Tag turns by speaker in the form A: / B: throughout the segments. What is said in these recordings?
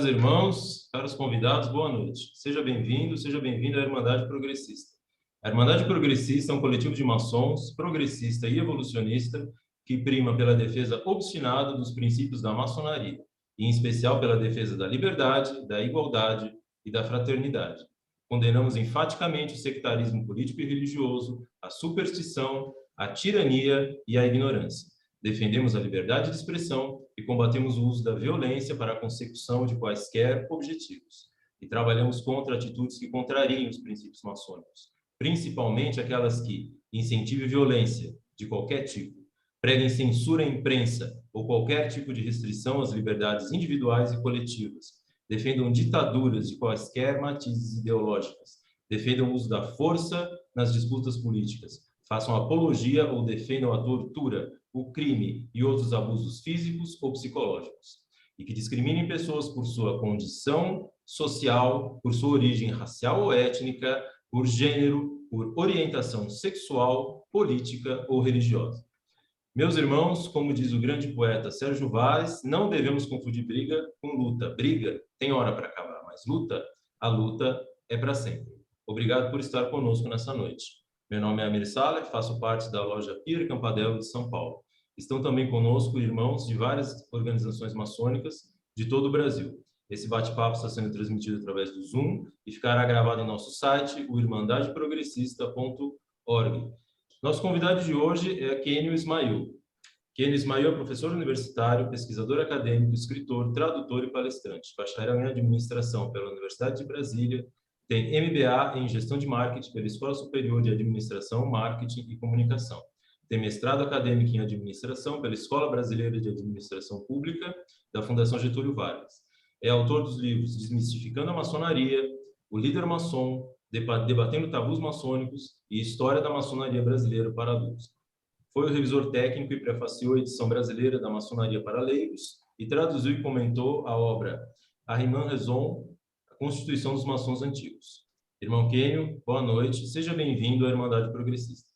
A: Caros irmãos, caros convidados, boa noite. Seja bem-vindo à Irmandade Progressista. A Irmandade Progressista é um coletivo de maçons, progressista e evolucionista, que prima pela defesa obstinada dos princípios da maçonaria, e em especial pela defesa da liberdade, da igualdade e da fraternidade. Condenamos enfaticamente o sectarismo político e religioso, a superstição, a tirania e a ignorância. Defendemos a liberdade de expressão e combatemos o uso da violência para a consecução de quaisquer objetivos. E trabalhamos contra atitudes que contrariem os princípios maçônicos, principalmente aquelas que incentivem violência de qualquer tipo, preguem censura à imprensa ou qualquer tipo de restrição às liberdades individuais e coletivas, defendam ditaduras de quaisquer matizes ideológicas, defendam o uso da força nas disputas políticas, façam apologia ou defendam a tortura, o crime e outros abusos físicos ou psicológicos, e que discriminem pessoas por sua condição social, por sua origem racial ou étnica, por gênero, por orientação sexual, política ou religiosa. Meus irmãos, como diz o grande poeta Sérgio Vaz, não devemos confundir briga com luta. Briga tem hora para acabar, mas a luta é para sempre. Obrigado por estar conosco nessa noite. Meu nome é Amir Saleh, faço parte da loja Pierre Campadella de São Paulo. Estão também conosco irmãos de várias organizações maçônicas de todo o Brasil. Esse bate-papo está sendo transmitido através do Zoom e ficará gravado em nosso site, o irmandadeprogressista.org. Nosso convidado de hoje é Kênio Ismail. Kênio Ismail é professor universitário, pesquisador acadêmico, escritor, tradutor e palestrante, bacharel em administração pela Universidade de Brasília, tem MBA em gestão de marketing pela Escola Superior de Administração, Marketing e Comunicação. Tem mestrado acadêmico em administração pela Escola Brasileira de Administração Pública da Fundação Getúlio Vargas. É autor dos livros Desmistificando a Maçonaria, O Líder Maçom, Debatendo Tabus Maçônicos e História da Maçonaria Brasileira para Adultos. Foi o revisor técnico e prefaciou a edição brasileira da Maçonaria para Leigos e traduziu e comentou a obra Ahriman Rezon, A Constituição dos Maçons Antigos. Irmão Kênio, boa noite. Seja bem-vindo à Irmandade Progressista.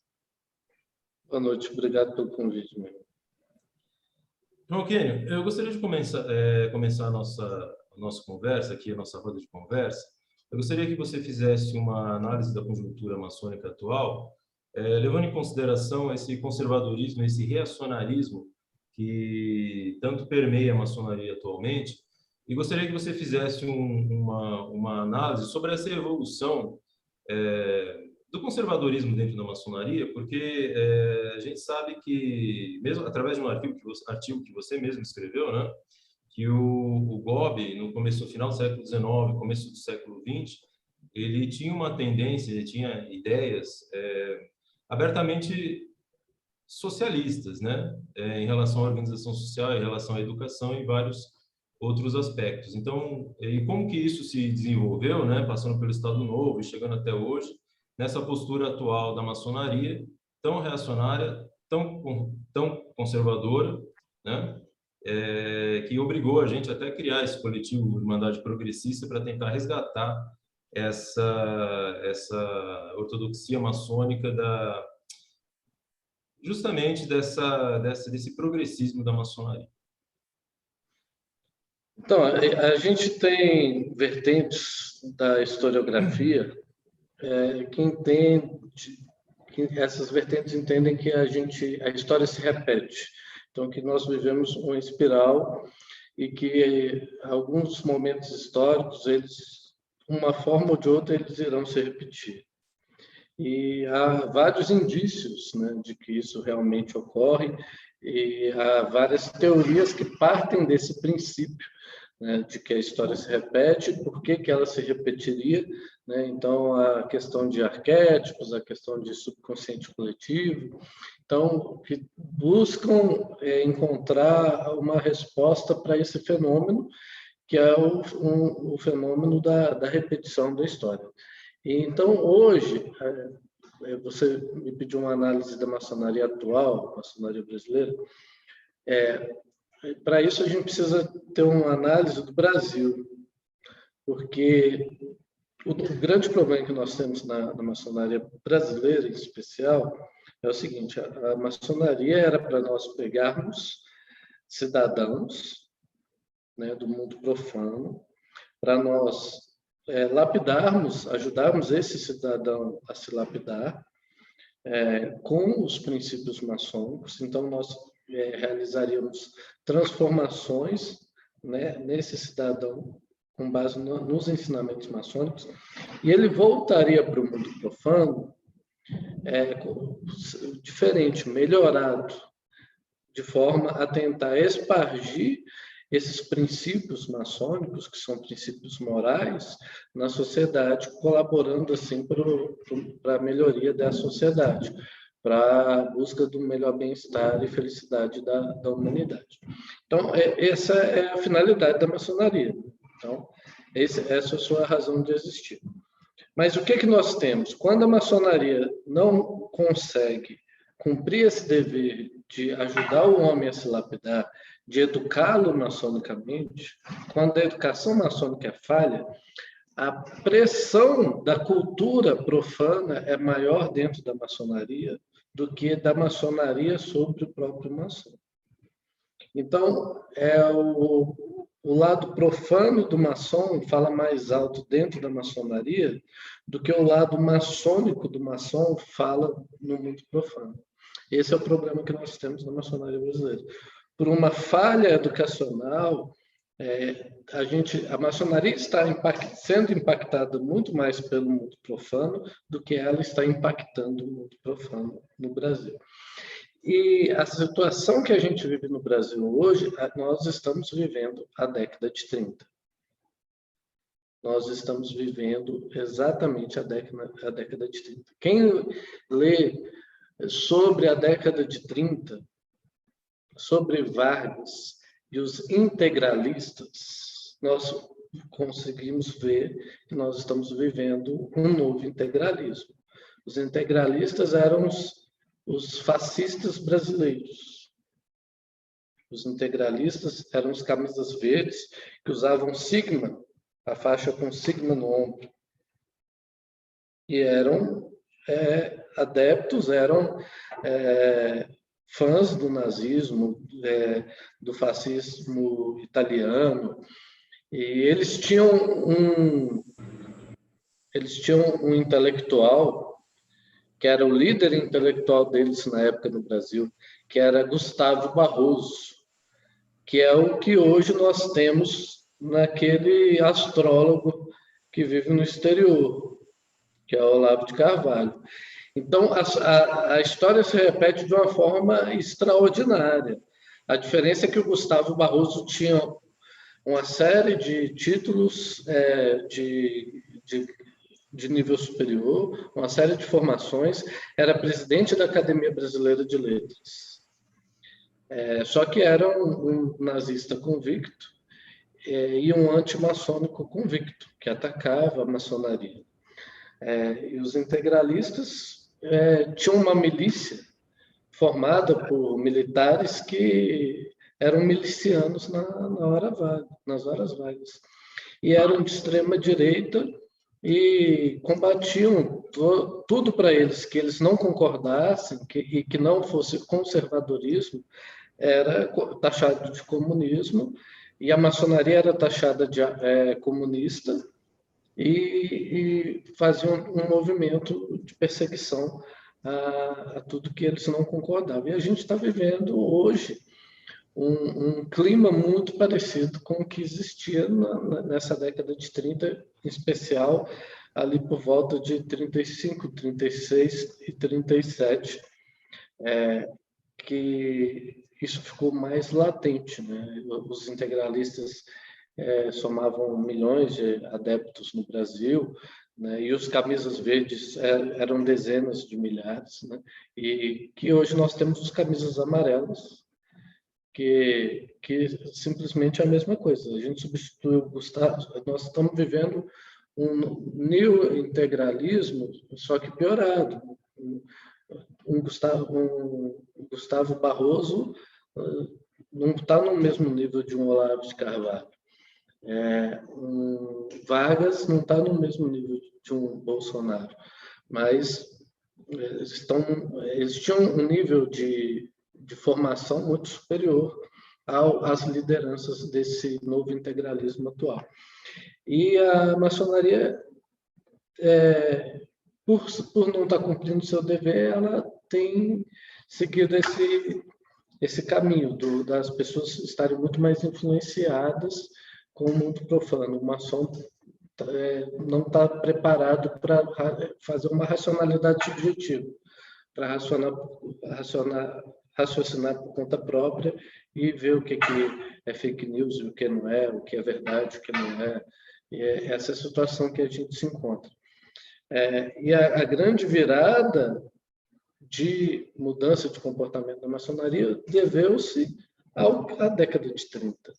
B: Boa noite, obrigado pelo convite, meu.
A: Irmão Kênio, eu gostaria de começar a nossa conversa aqui, a nossa roda de conversa. Eu gostaria que você fizesse uma análise da conjuntura maçônica atual, levando em consideração esse conservadorismo, esse reacionarismo que tanto permeia a maçonaria atualmente, e gostaria que você fizesse uma análise sobre essa evolução do conservadorismo dentro da maçonaria, porque a gente sabe que, mesmo através de um artigo que você mesmo escreveu, né, que o Gobi, no final do século XIX, começo do século XX, ele tinha uma tendência, ele tinha ideias abertamente socialistas, né, em relação à organização social, em relação à educação e vários outros aspectos. Então, e como que isso se desenvolveu, né, passando pelo Estado Novo e chegando até hoje, nessa postura atual da maçonaria, tão reacionária, tão conservadora, né, que obrigou a gente até a criar esse coletivo Irmandade Progressista para tentar resgatar essa ortodoxia maçônica justamente desse progressismo da maçonaria.
B: Então, a gente tem vertentes da historiografia que essas vertentes entendem que a história se repete. Então, que nós vivemos uma espiral e que alguns momentos históricos, uma forma ou de outra, eles irão se repetir. E há vários indícios, né, de que isso realmente ocorre, e há várias teorias que partem desse princípio, né, de que a história se repete, por que ela se repetiria, né? Então, a questão de arquétipos, a questão de subconsciente coletivo, então, que buscam encontrar uma resposta para esse fenômeno, que é o fenômeno da repetição da história. E, então, hoje, você me pediu uma análise da maçonaria atual, maçonaria brasileira. Para isso, a gente precisa ter uma análise do Brasil, porque o grande problema que nós temos na maçonaria brasileira, em especial, é o seguinte: a maçonaria era para nós pegarmos cidadãos, né, do mundo profano para nós lapidarmos, ajudarmos esse cidadão a se lapidar com os princípios maçônicos. Então, nós realizaríamos transformações, né, nesse cidadão com base nos ensinamentos maçônicos, e ele voltaria para o mundo profano diferente, melhorado, de forma a tentar espargir esses princípios maçônicos, que são princípios morais, na sociedade, colaborando assim para a melhoria da sociedade, para a busca do melhor bem-estar e felicidade da humanidade. Então, essa é a finalidade da maçonaria. Então, essa é a sua razão de existir. Mas o que nós temos? Quando a maçonaria não consegue cumprir esse dever de ajudar o homem a se lapidar, de educá-lo maçonicamente, quando a educação maçônica é falha, a pressão da cultura profana é maior dentro da maçonaria do que da maçonaria sobre o próprio maçom. Então, o lado profano do maçom fala mais alto dentro da maçonaria do que o lado maçônico do maçom fala no mundo profano. Esse é o problema que nós temos na maçonaria brasileira. Por uma falha educacional, a maçonaria está sendo impactada muito mais pelo mundo profano do que ela está impactando o mundo profano no Brasil. E a situação que a gente vive no Brasil hoje, nós estamos vivendo a década de 30. Nós estamos vivendo exatamente a década de 30. Quem lê sobre a década de 30, sobre Vargas e os integralistas, nós conseguimos ver que nós estamos vivendo um novo integralismo. Os integralistas eram os fascistas brasileiros. Os integralistas eram os camisas verdes que usavam sigma, a faixa com sigma no ombro. E eram adeptos, eram fãs do nazismo, do fascismo italiano. E eles tinham um intelectual que era o líder intelectual deles na época no Brasil, que era Gustavo Barroso, que é o que hoje nós temos naquele astrólogo que vive no exterior, que é o Olavo de Carvalho. Então, a história se repete de uma forma extraordinária. A diferença é que o Gustavo Barroso tinha uma série de títulos de nível superior, uma série de formações, era presidente da Academia Brasileira de Letras. Só que era um nazista convicto e um antimaçônico convicto, que atacava a maçonaria. E os integralistas tinham uma milícia formada por militares que eram milicianos nas horas vagas. E eram de extrema direita e combatiam tudo para eles, que eles não concordassem e que não fosse conservadorismo, era taxado de comunismo, e a maçonaria era taxada de comunista, e faziam um movimento de perseguição a tudo que eles não concordavam. E a gente está vivendo hoje um clima muito parecido com o que existia nessa década de 30, em especial ali por volta de 35, 36 e 37, que isso ficou mais latente, né? Os integralistas somavam milhões de adeptos no Brasil, né? E os camisas verdes eram dezenas de milhares, né? E que hoje nós temos os camisas amarelas, que simplesmente é a mesma coisa. A gente substituiu o Gustavo, nós estamos vivendo um neo-integralismo, só que piorado. Um Gustavo Barroso não está no mesmo nível de um Olavo de Carvalho. Vargas não está no mesmo nível de um Bolsonaro, mas eles tinham um nível de formação muito superior às lideranças desse novo integralismo atual. E a maçonaria, por não estar cumprindo seu dever, ela tem seguido esse caminho das pessoas estarem muito mais influenciadas com o mundo profano. O maçom não está preparado para fazer uma racionalidade subjetiva, para raciocinar por conta própria e ver o que é fake news e o que não é, o que é verdade, o que não é. E essa é a situação que a gente se encontra. E a grande virada de mudança de comportamento da maçonaria deveu-se à década de 30,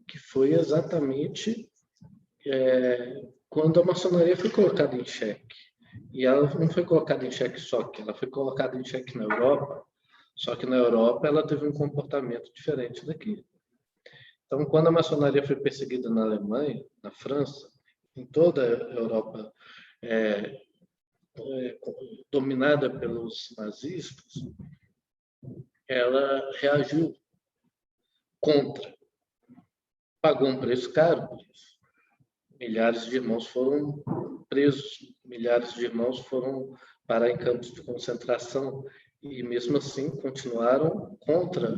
B: que foi exatamente quando a maçonaria foi colocada em xeque. E ela não foi colocada em xeque só aqui, ela foi colocada em xeque na Europa, só que na Europa ela teve um comportamento diferente daqui. Então, quando a maçonaria foi perseguida na Alemanha, na França, em toda a Europa dominada pelos nazistas, ela reagiu contra. Pagou um preço caro por isso. Milhares de irmãos foram presos, milhares de irmãos foram parar em campos de concentração e, mesmo assim, continuaram contra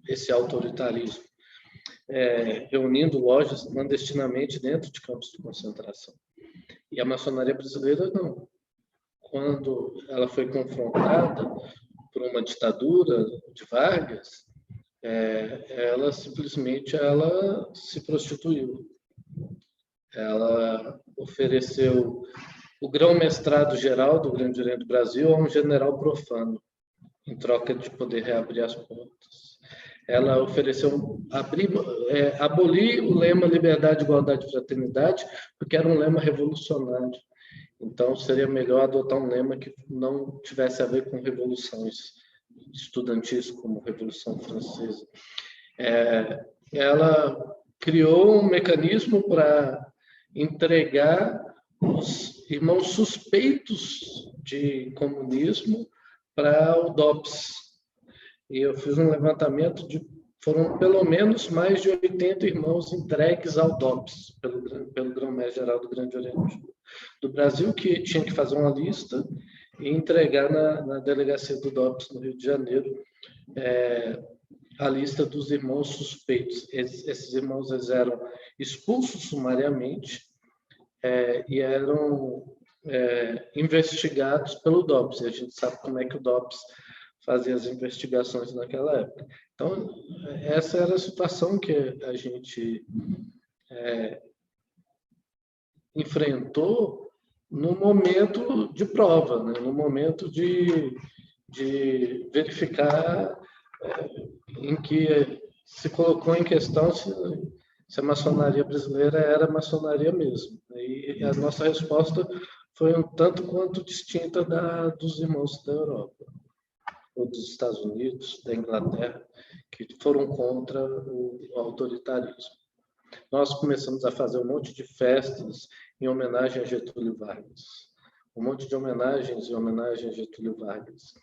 B: esse autoritarismo, reunindo lojas clandestinamente dentro de campos de concentração. E a maçonaria brasileira não. Quando ela foi confrontada por uma ditadura de Vargas, ela simplesmente se prostituiu. Ela ofereceu o grão-mestrado geral do Grande Oriente do Brasil a um general profano, em troca de poder reabrir as portas. Ela ofereceu abolir o lema liberdade, igualdade e fraternidade, porque era um lema revolucionário. Então, seria melhor adotar um lema que não tivesse a ver com revoluções estudantis, como a Revolução Francesa. Ela criou um mecanismo para entregar os irmãos suspeitos de comunismo para o DOPS. E eu fiz um levantamento foram pelo menos mais de 80 irmãos entregues ao DOPS, pelo Grão-Mestre Geral do Grande Oriente do Brasil, que tinha que fazer uma lista e entregar na delegacia do DOPS, no Rio de Janeiro, a lista dos irmãos suspeitos. Esses irmãos eram expulsos sumariamente e eram investigados pelo DOPS. E a gente sabe como é que o DOPS fazia as investigações naquela época. Então, essa era a situação que a gente enfrentou no momento de prova, né? No momento de verificar em que se colocou em questão se a maçonaria brasileira era maçonaria mesmo. E a nossa resposta foi um tanto quanto distinta dos irmãos da Europa, ou dos Estados Unidos, da Inglaterra, que foram contra o autoritarismo. Nós começamos a fazer um monte de festas em homenagem a Getúlio Vargas, um monte de homenagens em homenagem a Getúlio Vargas.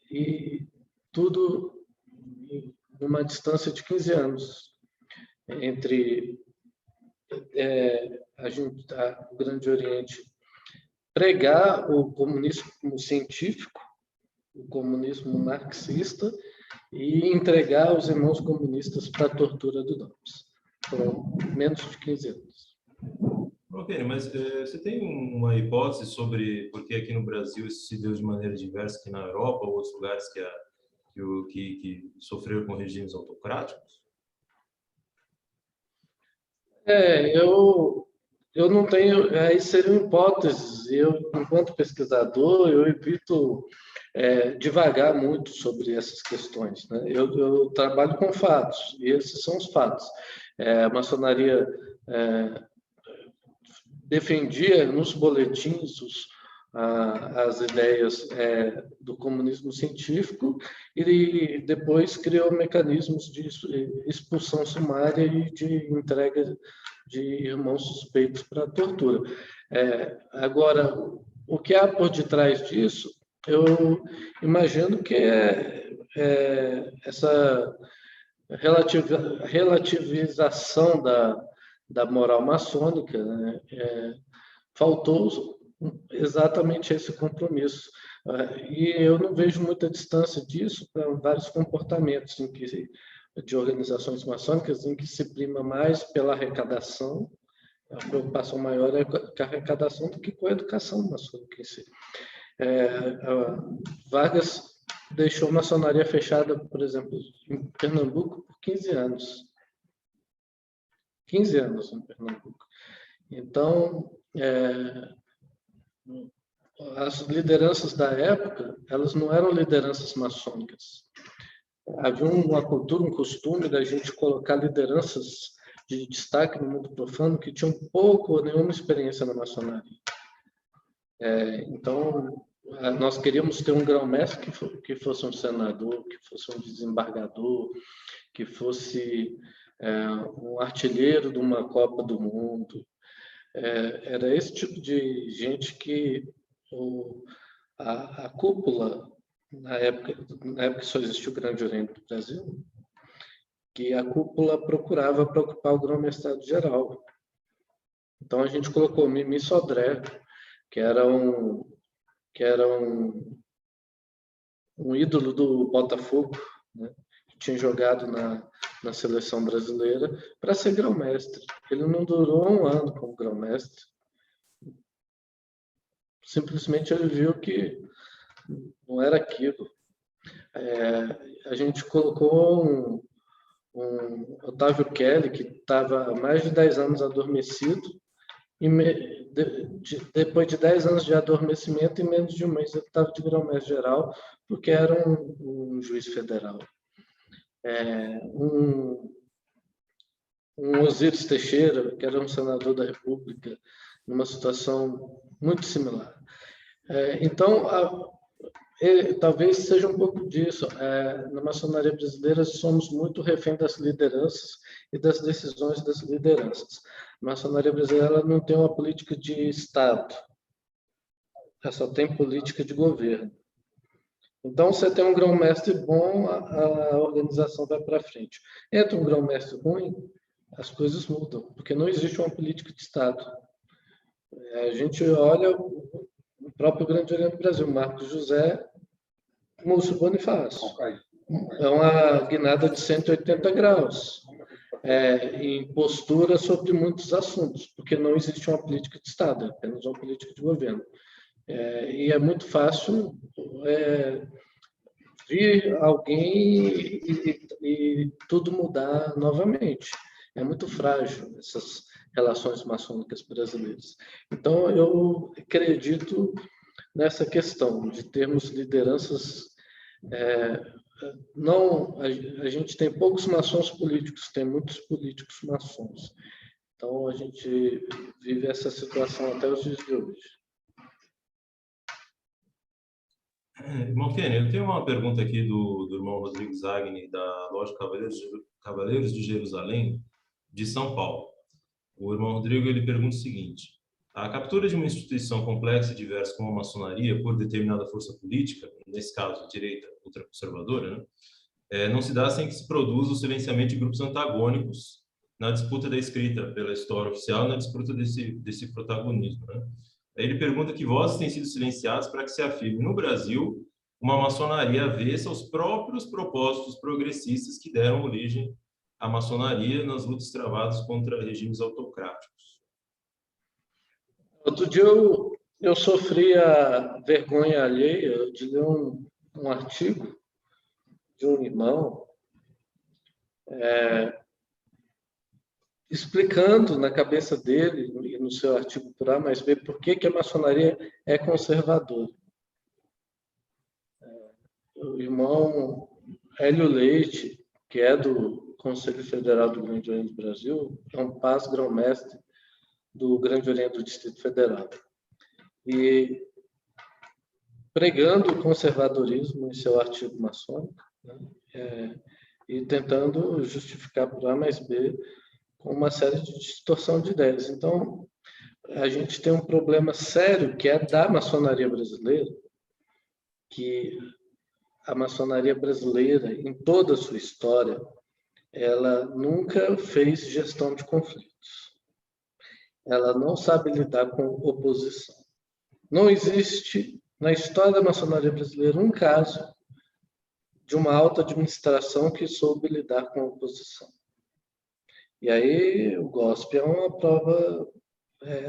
B: E tudo numa distância de 15 anos entre o Grande Oriente pregar o comunismo científico, o comunismo marxista, e entregar os irmãos comunistas para a tortura do DOPS. Foram menos de 15 anos.
A: Ok, mas você tem uma hipótese sobre por que aqui no Brasil isso se deu de maneira diversa que na Europa ou outros lugares que sofreram com regimes autocráticos?
B: Eu não tenho... Aí seriam hipóteses. Eu, enquanto pesquisador, eu evito divagar muito sobre essas questões, né? Eu trabalho com fatos, e esses são os fatos. A maçonaria defendia nos boletins as ideias do comunismo científico e depois criou mecanismos de expulsão sumária e de entrega de irmãos suspeitos para a tortura. Agora, o que há por detrás disso, eu imagino que essa relativização da moral maçônica, né, faltou exatamente esse compromisso. E eu não vejo muita distância disso para vários comportamentos de organizações maçônicas em que se prima mais pela arrecadação, a preocupação maior é com a arrecadação do que com a educação maçônica em si. Vargas deixou a maçonaria fechada, por exemplo, em Pernambuco por 15 anos. 15 anos em Pernambuco. Então, as lideranças da época, elas não eram lideranças maçônicas. Havia uma cultura, um costume da gente colocar lideranças de destaque no mundo profano que tinham pouco ou nenhuma experiência na maçonaria. Então, nós queríamos ter um grão-mestre que fosse um senador, que fosse um desembargador, que fosse um artilheiro de uma Copa do Mundo. Era esse tipo de gente que a cúpula, na época que só existia o Grande Oriente do Brasil, que a cúpula procurava para ocupar o grão-mestrado geral. Então, a gente colocou Mimi Sodré, que era um ídolo do Botafogo, né? Que tinha jogado na seleção brasileira, para ser grão-mestre. Ele não durou um ano como grão-mestre. Simplesmente ele viu que não era aquilo. A gente colocou um Otávio Kelly, que estava há mais de 10 anos adormecido, e depois de 10 anos de adormecimento, em menos de um mês ele estava de grão-mestre geral, porque era um juiz federal. Um Osíris Teixeira, que era um senador da República, numa situação muito similar. Então, talvez seja um pouco disso. Na maçonaria brasileira, somos muito refém das lideranças e das decisões das lideranças. A maçonaria brasileira não tem uma política de Estado, ela só tem política de governo. Então, você tem um grão-mestre bom, a organização vai para frente. Entra um grão-mestre ruim, as coisas mudam, porque não existe uma política de Estado. A gente olha o próprio Grande Oriente do Brasil, Marcos José, Múcio Bonifácio. É uma guinada de 180 graus, em postura sobre muitos assuntos, porque não existe uma política de Estado, é apenas uma política de governo. E é muito fácil vir alguém e tudo mudar novamente. É muito frágil essas relações maçônicas brasileiras. Então, eu acredito nessa questão de termos lideranças. A gente tem poucos maçons políticos, tem muitos políticos maçons. Então, a gente vive essa situação até os dias de hoje.
A: Irmão Kenny, eu tenho uma pergunta aqui do irmão Rodrigo Zagni, da loja Cavaleiros de Jerusalém, de São Paulo. O irmão Rodrigo ele pergunta o seguinte: a captura de uma instituição complexa e diversa como a maçonaria por determinada força política, nesse caso a direita ultraconservadora, né, não se dá sem que se produza o silenciamento de grupos antagônicos na disputa da escrita pela história oficial, na disputa desse protagonismo, né? Ele pergunta que vozes têm sido silenciadas para que se afirme no Brasil uma maçonaria avessa aos próprios propósitos progressistas que deram origem à maçonaria nas lutas travadas contra regimes autocráticos.
B: Outro dia eu sofri a vergonha alheia de ler um artigo de um irmão explicando na cabeça dele, e no seu artigo por A mais B, por que a maçonaria é conservadora. O irmão Hélio Leite, que é do Conselho Federal do Grande Oriente do Brasil, é um paz-grão-mestre do Grande Oriente do Distrito Federal. E pregando o conservadorismo em seu artigo maçônico, né, e tentando justificar por A mais B com uma série de distorção de ideias. Então, a gente tem um problema sério que é da maçonaria brasileira, que a maçonaria brasileira, em toda a sua história, ela nunca fez gestão de conflitos. ela não sabe lidar com oposição. Não existe, na história da maçonaria brasileira, um caso de uma alta administração que soube lidar com a oposição. E aí o GOSP é uma prova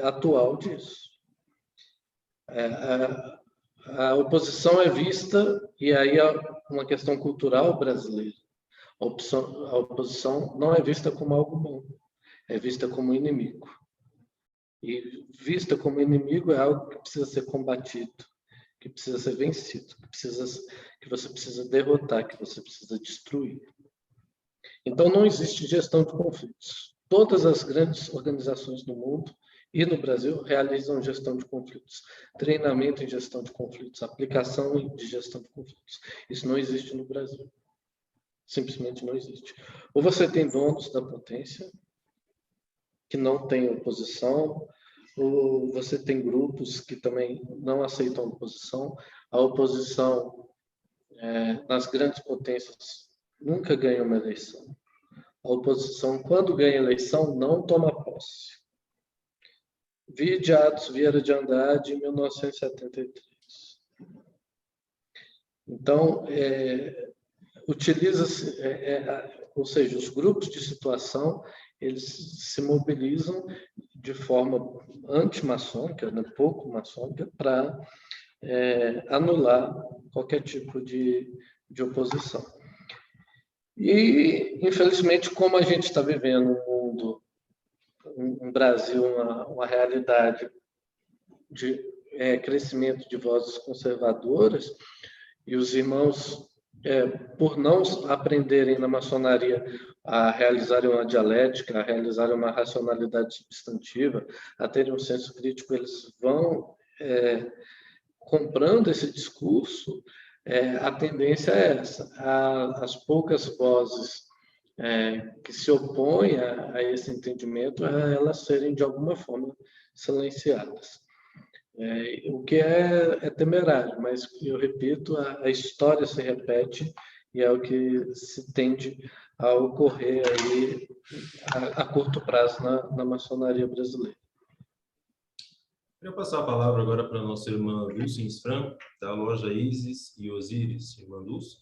B: atual disso. A oposição é vista, e aí é uma questão cultural brasileira. A oposição não é vista como algo bom, é vista como inimigo. E vista como inimigo é algo que precisa ser combatido, que precisa ser vencido, que você precisa derrotar, que você precisa destruir. Então, não existe gestão de conflitos. Todas as grandes organizações do mundo e no Brasil realizam gestão de conflitos, treinamento em gestão de conflitos, aplicação de gestão de conflitos. Isso não existe no Brasil. Simplesmente não existe. Ou você tem donos da potência que não têm oposição, ou você tem grupos que também não aceitam a oposição. A oposição nas grandes potências nunca ganha uma eleição. A oposição, quando ganha eleição, não toma posse. Vide Atos Vieira de Andrade, em 1973. Então, utiliza-se, ou seja, os grupos de situação, eles se mobilizam de forma antimaçônica, né, pouco maçônica, para anular qualquer tipo de oposição. E, infelizmente, como a gente está vivendo um Brasil, uma realidade de crescimento de vozes conservadoras, e os irmãos, por não aprenderem na maçonaria a realizarem uma dialética, a realizarem uma racionalidade substantiva, a terem um senso crítico, eles vão comprando esse discurso. A tendência é essa, as poucas vozes que se opõem a esse entendimento, elas serem de alguma forma silenciadas. O que é temerário, mas eu repito, a história se repete e é o que se tende a ocorrer aí a curto prazo na maçonaria brasileira.
A: Queria passar a palavra agora para a nossa irmã Dulce Insfran, da loja Isis e Osíris. Irmã Dulce.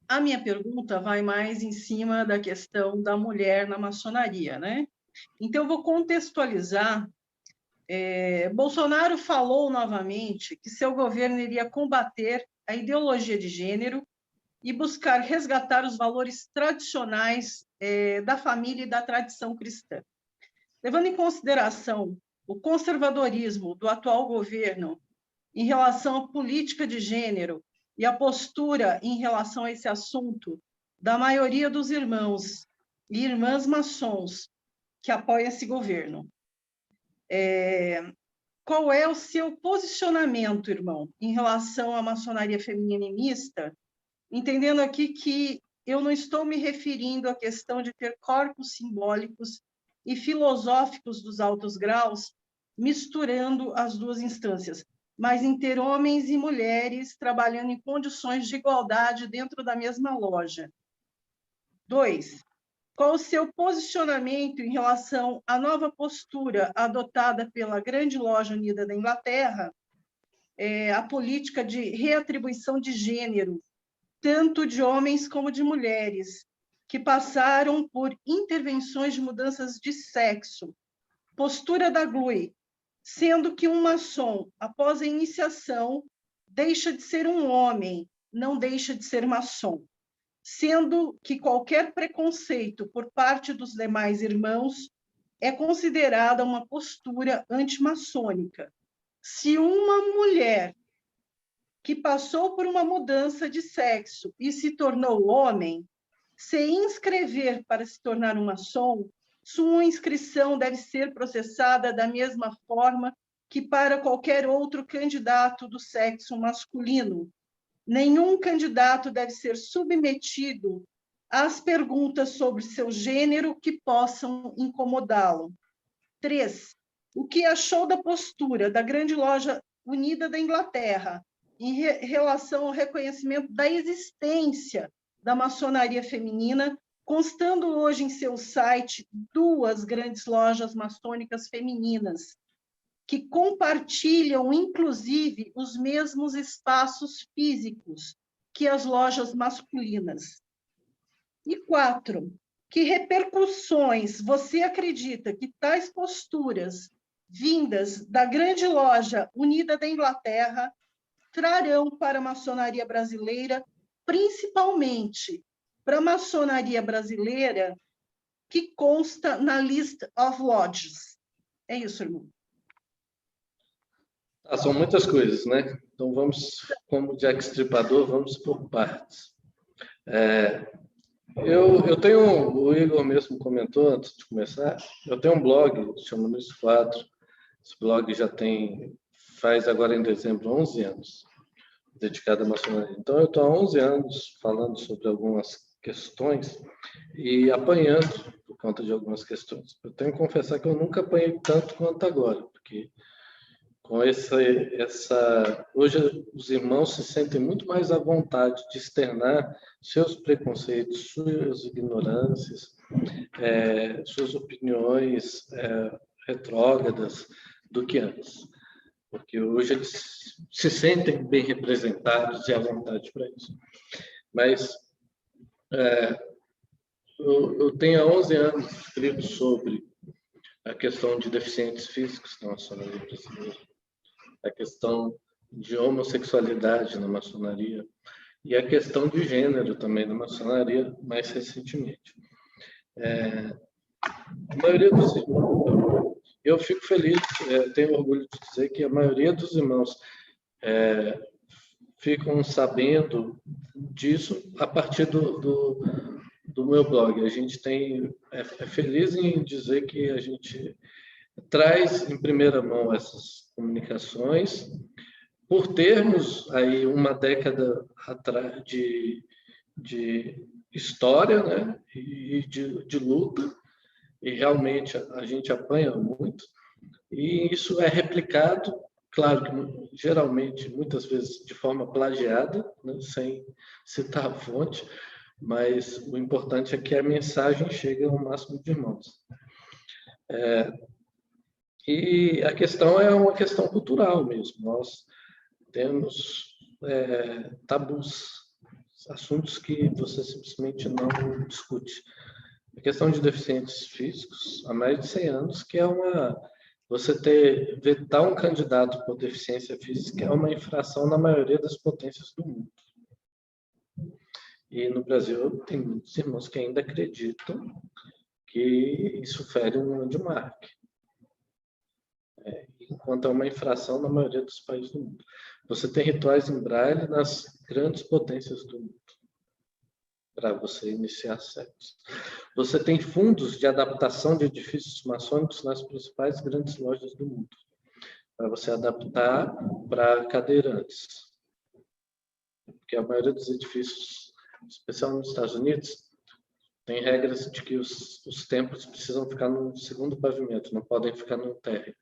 C: A minha pergunta vai mais em cima da questão da mulher na maçonaria, né? Então, eu vou contextualizar. Bolsonaro falou novamente que seu governo iria combater a ideologia de gênero e buscar resgatar os valores tradicionais da família e da tradição cristã. Levando em consideração o conservadorismo do atual governo em relação à política de gênero e a postura em relação a esse assunto da maioria dos irmãos e irmãs maçons que apoiam esse governo, qual é o seu posicionamento, irmão, em relação à maçonaria feminina e mista, entendendo aqui que eu não estou me referindo à questão de ter corpos simbólicos e filosóficos dos altos graus, misturando as duas instâncias, mas em ter homens e mulheres trabalhando em condições de igualdade dentro da mesma loja. 2. Qual o seu posicionamento em relação à nova postura adotada pela Grande Loja Unida da Inglaterra, a política de reatribuição de gênero, tanto de homens como de mulheres, que passaram por intervenções de mudanças de sexo, postura da GLUE, sendo que um maçom, após a iniciação, deixa de ser um homem, não deixa de ser maçom, sendo que qualquer preconceito por parte dos demais irmãos é considerada uma postura antimaçônica. Se uma mulher que passou por uma mudança de sexo e se tornou homem, se inscrever para se tornar um maçom, sua inscrição deve ser processada da mesma forma que para qualquer outro candidato do sexo masculino. Nenhum candidato deve ser submetido às perguntas sobre seu gênero que possam incomodá-lo. 3. O que achou da postura da Grande Loja Unida da Inglaterra em relação ao reconhecimento da existência da maçonaria feminina constando hoje em seu site 2 grandes lojas maçônicas femininas, que compartilham, inclusive, os mesmos espaços físicos que as lojas masculinas. E 4, que repercussões você acredita que tais posturas vindas da grande loja unida da Inglaterra trarão para a maçonaria brasileira, principalmente para a maçonaria brasileira que consta na List of Lodges? É isso, irmão.
B: São muitas coisas, né? Então vamos, como Jack Stripador, vamos por partes. Eu tenho, o Igor mesmo comentou antes de começar, eu tenho um blog, chama Luiz Quadro. Esse blog faz agora em dezembro 11 anos, dedicado à maçonaria. Então eu estou há 11 anos falando sobre algumas questões e apanhando por conta de algumas questões. Eu tenho que confessar que eu nunca apanhei tanto quanto agora, porque com hoje os irmãos se sentem muito mais à vontade de externar seus preconceitos, suas ignorâncias, suas opiniões retrógradas do que antes. Porque hoje eles se sentem bem representados e à vontade para isso. Mas eu tenho há 11 anos escrito sobre a questão de deficientes físicos na maçonaria brasileira, a questão de homossexualidade na maçonaria e a questão de gênero também na maçonaria, mais recentemente. A maioria dos irmãos, eu fico feliz, tenho orgulho de dizer que a maioria dos irmãos ficam sabendo disso a partir do meu blog. A gente é feliz em dizer que a gente traz em primeira mão essas comunicações, por termos aí uma década atrás de história, né, e de luta, e realmente a gente apanha muito, e isso é replicado, claro que geralmente, muitas vezes de forma plagiada, né, sem citar a fonte, mas o importante é que a mensagem chegue ao máximo de irmãos. E a questão é uma questão cultural mesmo. Nós temos tabus, assuntos que você simplesmente não discute. A questão de deficientes físicos, há mais de 100 anos, que você vetar um candidato por deficiência física é uma infração na maioria das potências do mundo. E no Brasil tem muitos irmãos que ainda acreditam que isso fere um landmark. Enquanto é uma infração na maioria dos países do mundo. Você tem rituais em braille nas grandes potências do mundo, para você iniciar sexo. Você tem fundos de adaptação de edifícios maçônicos nas principais grandes lojas do mundo, para você adaptar para cadeirantes. Porque a maioria dos edifícios, especialmente nos Estados Unidos, tem regras de que os templos precisam ficar no segundo pavimento, não podem ficar no térreo.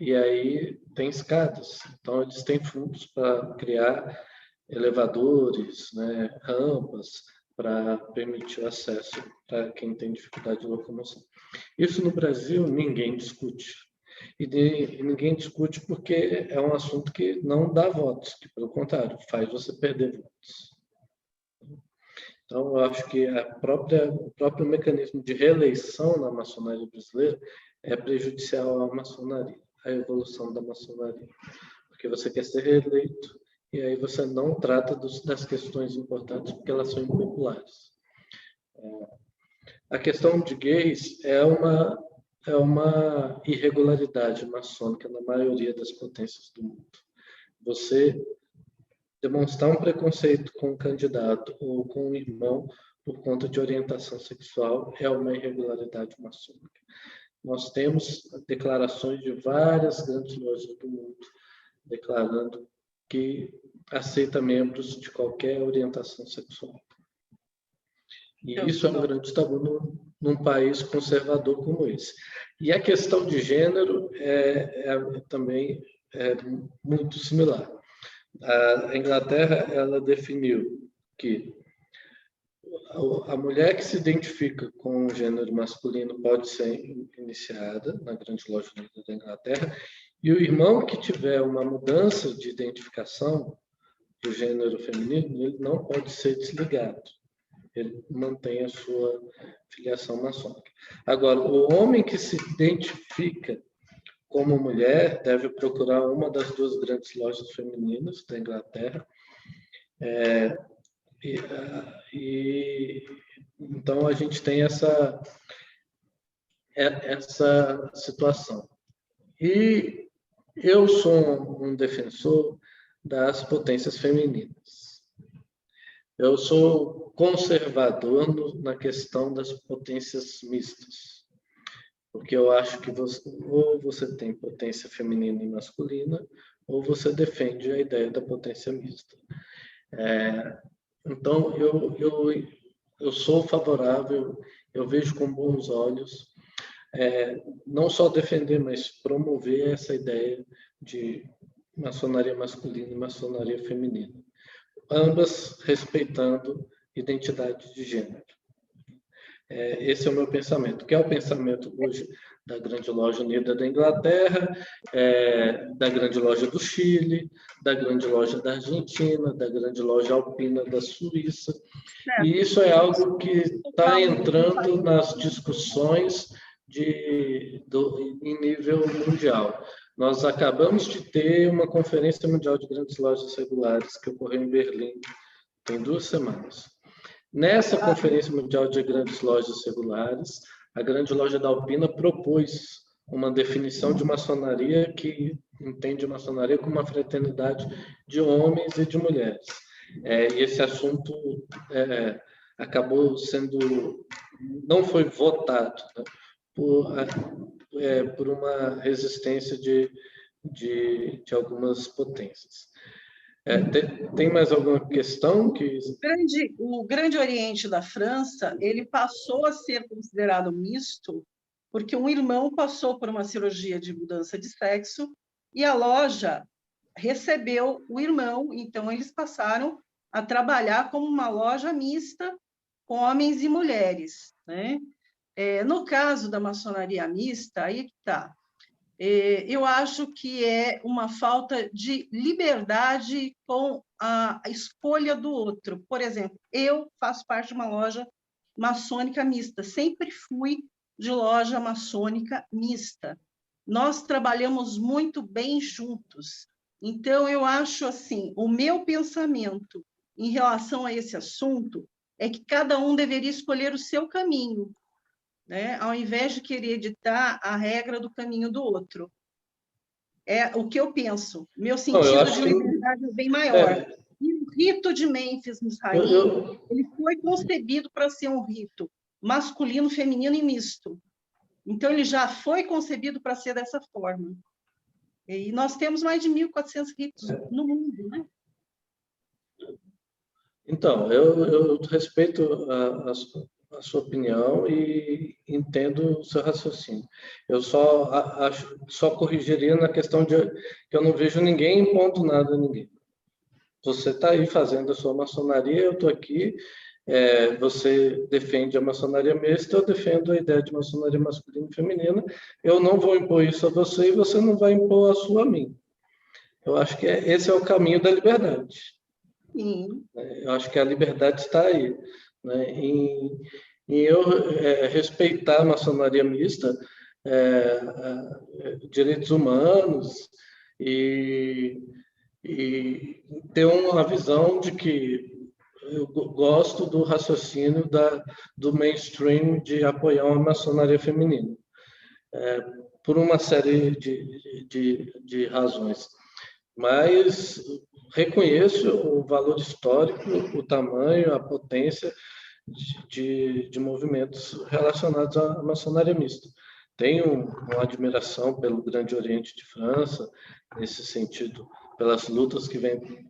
B: E aí tem escadas, então eles têm fundos para criar elevadores, né, rampas, para permitir o acesso para quem tem dificuldade de locomoção. Isso no Brasil ninguém discute. E ninguém discute porque é um assunto que não dá votos, que pelo contrário, faz você perder votos. Então, eu acho que o próprio mecanismo de reeleição na maçonaria brasileira é prejudicial à maçonaria, à evolução da maçonaria. Porque você quer ser reeleito e aí você não trata das questões importantes porque elas são impopulares. A questão de gays é uma irregularidade maçônica na maioria das potências do mundo. Você demonstrar um preconceito com um candidato ou com um irmão por conta de orientação sexual é uma irregularidade maçônica. Nós temos declarações de várias grandes lojas do mundo declarando que aceita membros de qualquer orientação sexual. E isso é um grande tabu num país conservador como esse. E a questão de gênero também é muito similar. A Inglaterra ela definiu que a mulher que se identifica com o gênero masculino pode ser iniciada na Grande Loja Unida da Inglaterra, e o irmão que tiver uma mudança de identificação do gênero feminino, ele não pode ser desligado. Ele mantém a sua filiação maçônica. Agora, o homem que se identifica como mulher deve procurar uma das duas grandes lojas femininas da Inglaterra. Então, a gente tem essa situação. E eu sou um defensor das potências femininas. Eu sou conservador na questão das potências mistas, porque eu acho que ou você tem potência feminina e masculina, ou você defende a ideia da potência mista. Então, eu sou favorável, eu vejo com bons olhos, não só defender, mas promover essa ideia de maçonaria masculina e maçonaria feminina, ambas respeitando identidade de gênero. Esse é o meu pensamento, que é o pensamento hoje da Grande Loja Unida da Inglaterra, da Grande Loja do Chile, da Grande Loja da Argentina, da Grande Loja Alpina da Suíça. E isso é algo que está entrando nas discussões em nível mundial. Nós acabamos de ter uma Conferência Mundial de Grandes Lojas Regulares, que ocorreu em Berlim, tem 2 semanas. Nessa Conferência Mundial de Grandes Lojas Regulares, a Grande Loja da Alpina propôs uma definição de maçonaria que entende a maçonaria como uma fraternidade de homens e de mulheres. E esse assunto acabou não foi votado, né, por uma resistência de algumas potências. Tem mais alguma questão que...
C: O Grande Oriente da França, ele passou a ser considerado misto porque um irmão passou por uma cirurgia de mudança de sexo e a loja recebeu o irmão, então eles passaram a trabalhar como uma loja mista com homens e mulheres, né? No caso da maçonaria mista, aí que está. Eu acho que é uma falta de liberdade com a escolha do outro. Por exemplo, eu faço parte de uma loja maçônica mista, sempre fui de loja maçônica mista. Nós trabalhamos muito bem juntos. Então, eu acho assim, o meu pensamento em relação a esse assunto é que cada um deveria escolher o seu caminho, né? Ao invés de querer ditar a regra do caminho do outro. É o que eu penso. Meu sentido de liberdade é bem maior. E o rito de Mênfis, no Israel, ele foi concebido para ser um rito masculino, feminino e misto. Então, ele já foi concebido para ser dessa forma. E nós temos mais de 1.400 ritos no mundo, né?
B: Então, eu respeito a sua opinião e entendo o seu raciocínio. Eu só corrigiria na questão de que eu não vejo ninguém impondo nada a ninguém. Você está aí fazendo a sua maçonaria, eu estou aqui, você defende a maçonaria mista, eu defendo a ideia de maçonaria masculina e feminina. Eu não vou impor isso a você e você não vai impor a sua a mim. Eu acho que esse é o caminho da liberdade.
C: Sim.
B: Eu acho que a liberdade está aí, né? Em eu respeitar a maçonaria mista, direitos humanos e ter uma visão de que eu gosto do raciocínio do mainstream de apoiar uma maçonaria feminina, por uma série de razões. Mas reconheço o valor histórico, o tamanho, a potência de movimentos relacionados à maçonaria mista. Tenho uma admiração pelo Grande Oriente de França, nesse sentido, pelas lutas que vem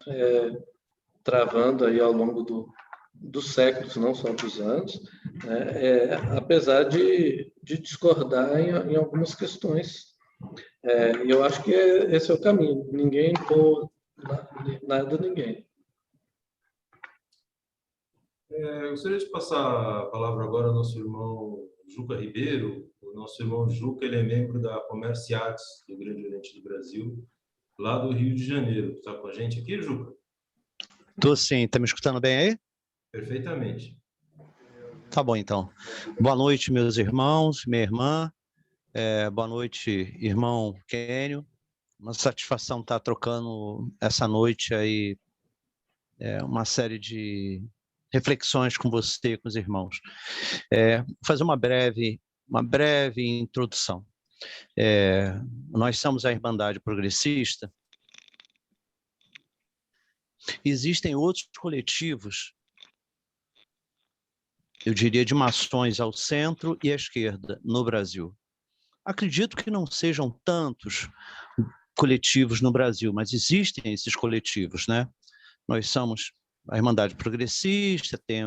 B: travando aí ao longo dos séculos, não só dos anos, né? Apesar de discordar em algumas questões. Eu acho que esse é o caminho. Ninguém impor nada a ninguém.
A: Eu gostaria de passar a palavra agora ao nosso irmão Juca Ribeiro. O nosso irmão Juca, ele é membro da Comerciates do Grande Oriente do Brasil, lá do Rio de Janeiro. Está com a gente aqui, Juca?
D: Estou sim. Está me escutando bem aí?
A: Perfeitamente.
D: Tá bom, então. Boa noite, meus irmãos, minha irmã. Boa noite, irmão Kênio. Uma satisfação estar trocando essa noite aí uma série de reflexões com você, com os irmãos. Vou fazer uma breve introdução. Nós somos a Irmandade Progressista. Existem outros coletivos, eu diria, de maçons ao centro e à esquerda no Brasil. Acredito que não sejam tantos coletivos no Brasil, mas existem esses coletivos, né? Nós somos a Irmandade Progressista, tem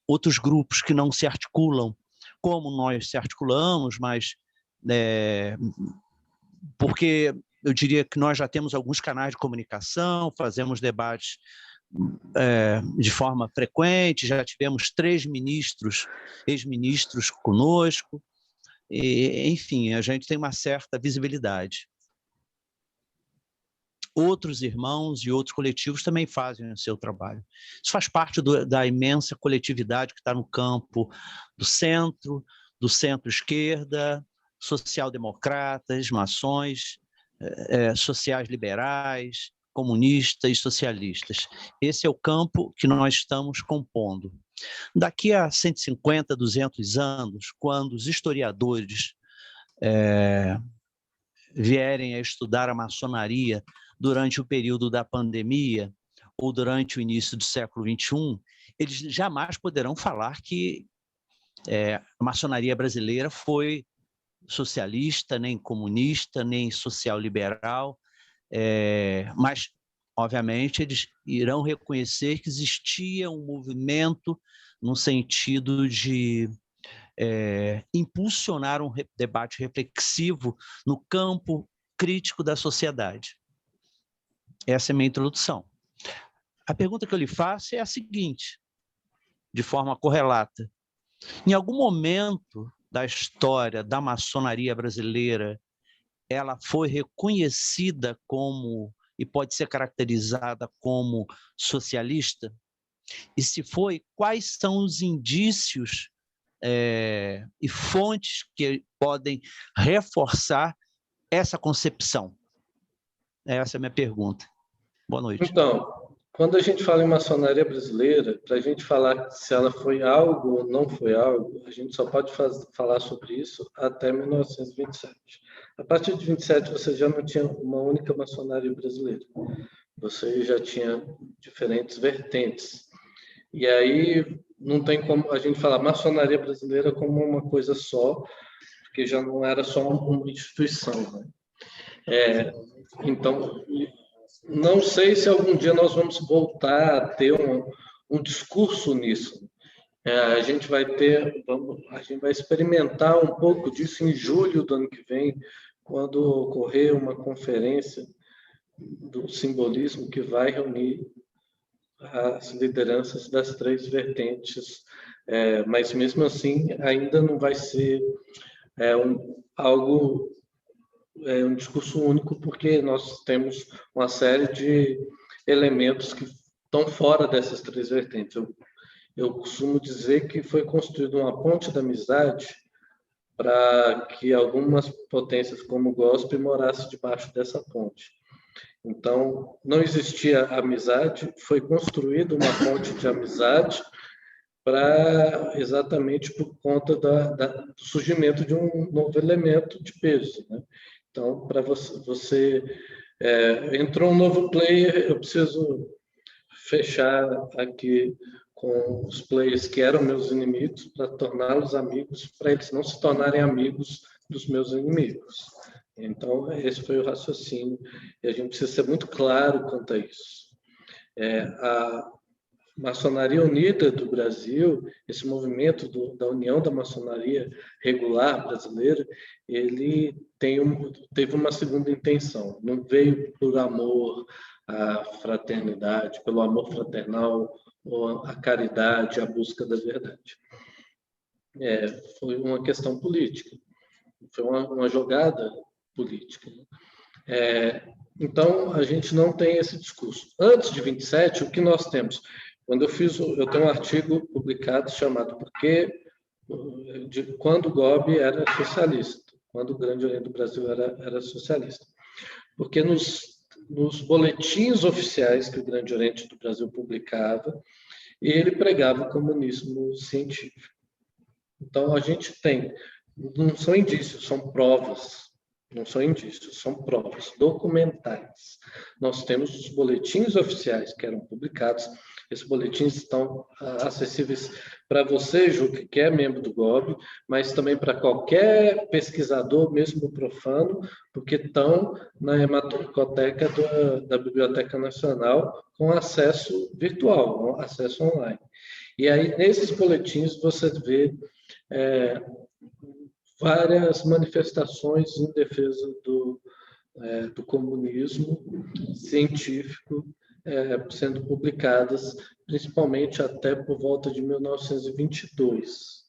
D: outros grupos que não se articulam como nós se articulamos, mas porque eu diria que nós já temos alguns canais de comunicação, fazemos debates de forma frequente, já tivemos 3 ex-ministros conosco, e, enfim, a gente tem uma certa visibilidade. Outros irmãos e outros coletivos também fazem o seu trabalho. Isso faz parte da imensa coletividade que está no campo do centro-esquerda, social-democratas, maçons, sociais-liberais, comunistas e socialistas. Esse é o campo que nós estamos compondo. Daqui a 150, 200 anos, quando os historiadores vierem a estudar a maçonaria durante o período da pandemia ou durante o início do século XXI, eles jamais poderão falar que a maçonaria brasileira foi socialista, nem comunista, nem social-liberal, mas, obviamente, eles irão reconhecer que existia um movimento no sentido de impulsionar um debate reflexivo no campo crítico da sociedade. Essa é a minha introdução. A pergunta que eu lhe faço é a seguinte, de forma correlata. Em algum momento da história da maçonaria brasileira, ela foi reconhecida como, e pode ser caracterizada como socialista? E se foi, quais são os indícios e fontes que podem reforçar essa concepção? Essa é a minha pergunta. Boa noite.
B: Então, quando a gente fala em maçonaria brasileira, para a gente falar se ela foi algo ou não foi algo, a gente só pode falar sobre isso até 1927. A partir de 27, você já não tinha uma única maçonaria brasileira. Você já tinha diferentes vertentes. E aí não tem como a gente falar maçonaria brasileira como uma coisa só, porque já não era só uma instituição, né? Então, não sei se algum dia nós vamos voltar a ter um discurso nisso. A gente vai experimentar um pouco disso em julho do ano que vem, quando ocorrer uma conferência do simbolismo que vai reunir as lideranças das 3 vertentes, mas mesmo assim ainda não vai ser um discurso único, porque nós temos uma série de elementos que estão fora dessas 3 vertentes. Eu costumo dizer que foi construída uma ponte da amizade para que algumas potências como o GOSP morassem debaixo dessa ponte. Então, não existia amizade, foi construída uma ponte de amizade exatamente por conta do surgimento de um novo elemento de peso, né? Então, para você entrou um novo player, eu preciso fechar aqui com os players que eram meus inimigos para torná-los amigos, para eles não se tornarem amigos dos meus inimigos. Então, esse foi o raciocínio, e a gente precisa ser muito claro quanto a isso. A Maçonaria Unida do Brasil, esse movimento da União da Maçonaria Regular Brasileira, ele teve uma segunda intenção. Não veio por amor a fraternidade, pelo amor fraternal, ou a caridade, a busca da verdade. Foi uma questão política, foi uma jogada política. Então, a gente não tem esse discurso. Antes de 27, o que nós temos? Eu tenho um artigo publicado chamado Quando o GOB era socialista, quando o Grande Oriente do Brasil era socialista. Porque nos boletins oficiais que o Grande Oriente do Brasil publicava, ele pregava o comunismo científico. Então, a gente tem, não são indícios, são provas. Não são indícios, são provas documentais. Nós temos os boletins oficiais que eram publicados. Esses boletins estão acessíveis para você, Juca, que é membro do GOB, mas também para qualquer pesquisador, mesmo profano, porque estão na hematoteca da Biblioteca Nacional com acesso virtual, acesso online. E aí, nesses boletins, você vê várias manifestações em defesa do comunismo científico sendo publicadas, principalmente até por volta de 1922.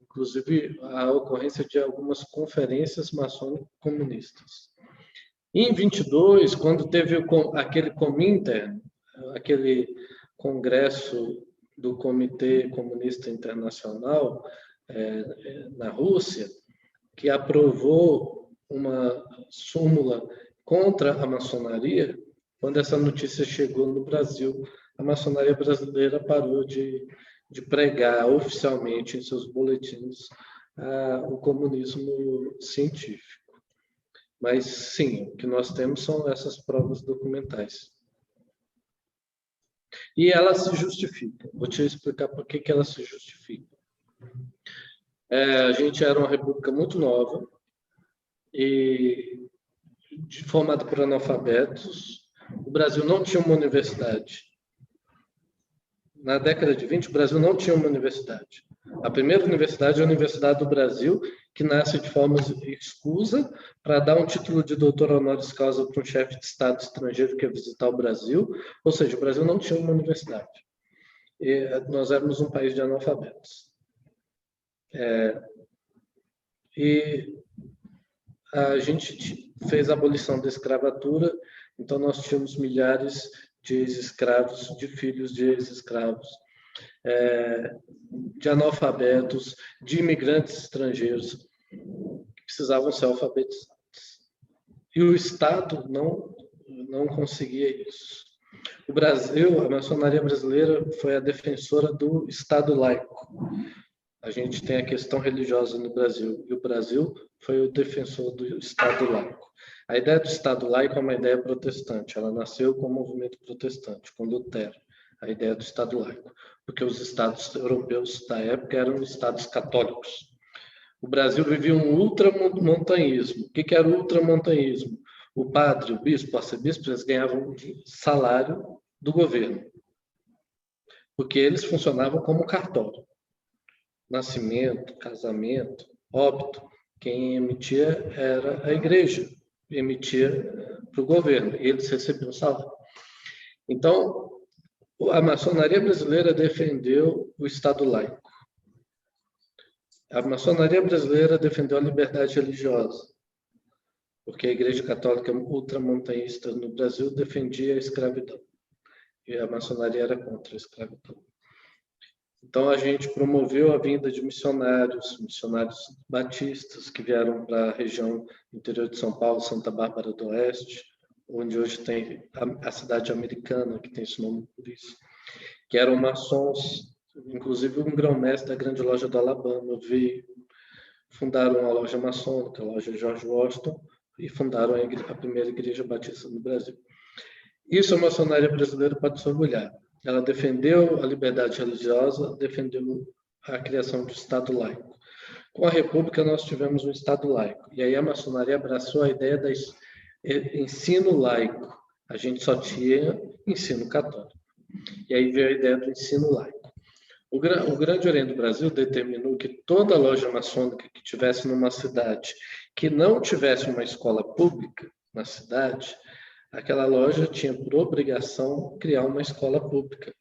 B: Inclusive, a ocorrência de algumas conferências maçônicas comunistas. Em 22, quando teve aquele Comintern, aquele congresso do Comitê Comunista Internacional, na Rússia, que aprovou uma súmula contra a maçonaria, quando essa notícia chegou no Brasil, a maçonaria brasileira parou de pregar oficialmente em seus boletins o comunismo científico. Mas, sim, o que nós temos são essas provas documentais. E elas se justificam. Vou te explicar por que elas se justificam. A gente era uma república muito nova e formada por analfabetos. O Brasil não tinha uma universidade. Na década de 20, o Brasil não tinha uma universidade. A primeira universidade é a Universidade do Brasil, que nasce de forma escusa para dar um título de doutor honoris causa para um chefe de Estado estrangeiro que ia visitar o Brasil. Ou seja, o Brasil não tinha uma universidade. E nós éramos um país de analfabetos. E a gente fez a abolição da escravatura, então nós tínhamos milhares de ex-escravos, de filhos de ex-escravos, de analfabetos, de imigrantes estrangeiros que precisavam ser alfabetizados. E o Estado não conseguia isso. O Brasil, a maçonaria brasileira foi a defensora do Estado laico. A gente tem a questão religiosa no Brasil, e o Brasil foi o defensor do Estado laico. A ideia do Estado laico é uma ideia protestante, ela nasceu com o movimento protestante, com Lutero, a ideia do Estado laico, porque os estados europeus da época eram estados católicos. O Brasil vivia um ultramontanhismo. O que era o ultramontanhismo? O padre, o bispo, o arcebispo, eles ganhavam salário do governo, porque eles funcionavam como cartório. Nascimento, casamento, óbito, quem emitia era a igreja, emitia para o governo, e eles recebiam salário. Então, a maçonaria brasileira defendeu o Estado laico. A maçonaria brasileira defendeu a liberdade religiosa, porque a Igreja Católica ultramontanhista no Brasil defendia a escravidão, e a maçonaria era contra a escravidão. Então, a gente promoveu a vinda de missionários batistas que vieram para a região interior de São Paulo, Santa Bárbara do Oeste, onde hoje tem a cidade americana, que tem esse nome por isso, que eram maçons, inclusive um grão-mestre da Grande Loja do Alabama veio, fundaram a loja maçônica, a loja George Washington, e fundaram a primeira igreja batista no Brasil. Isso a maçonaria brasileira pode se orgulhar. Ela defendeu a liberdade religiosa, defendeu a criação do Estado laico. Com a República, nós tivemos um Estado laico. E aí a maçonaria abraçou a ideia do ensino laico. A gente só tinha ensino católico. E aí veio a ideia do ensino laico. O Grande Oriente do Brasil determinou que toda loja maçônica que tivesse numa cidade que não tivesse uma escola pública na cidade, aquela loja tinha por obrigação criar uma escola pública,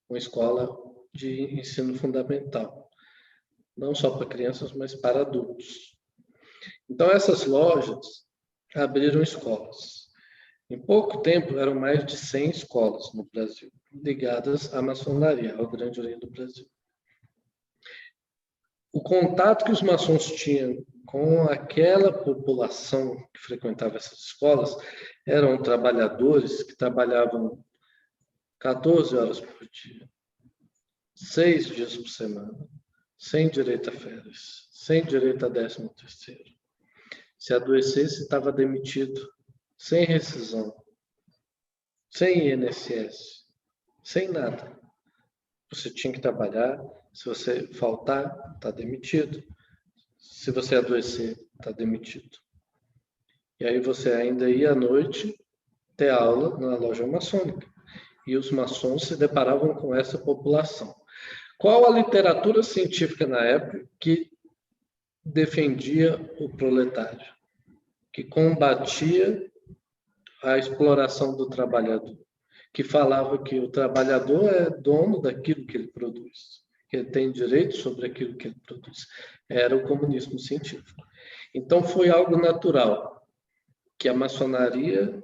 B: uma escola de ensino fundamental, não só para crianças, mas para adultos. Então, essas lojas abriram escolas. Em pouco tempo, eram mais de 100 escolas no Brasil, ligadas à maçonaria, ao Grande Oriente do Brasil. O contato que os maçons tinham com aquela população que frequentava essas escolas eram trabalhadores que trabalhavam 14 horas por dia, 6 dias por semana, sem direito a férias, sem direito a 13º. Se adoecesse, estava demitido, sem rescisão, sem INSS, sem nada. Você tinha que trabalhar, se você faltar, está demitido. Se você adoecer, está demitido. E aí você ainda ia à noite ter aula na loja maçônica. E os maçons se deparavam com essa população. Qual a literatura científica na época que defendia o proletário, que combatia a exploração do trabalhador, que falava que o trabalhador é dono daquilo que ele produz, que ele tem direito sobre aquilo que ele produz? Era o comunismo científico. Então, foi algo natural que a maçonaria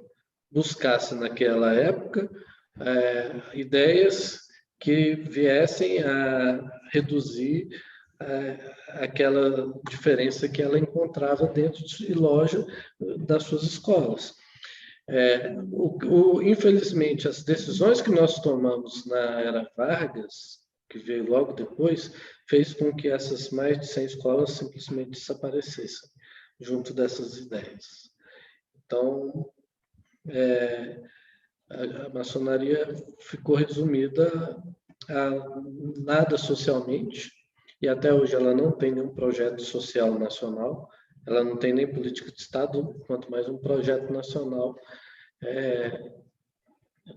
B: buscasse, naquela época, ideias que viessem a reduzir aquela diferença que ela encontrava dentro de loja das suas escolas. Infelizmente, as decisões que nós tomamos na era Vargas, que veio logo depois, fez com que essas mais de 100 escolas simplesmente desaparecessem junto dessas ideias. Então, a maçonaria ficou resumida a nada socialmente, e até hoje ela não tem nenhum projeto social nacional, ela não tem nem política de Estado, quanto mais um projeto nacional.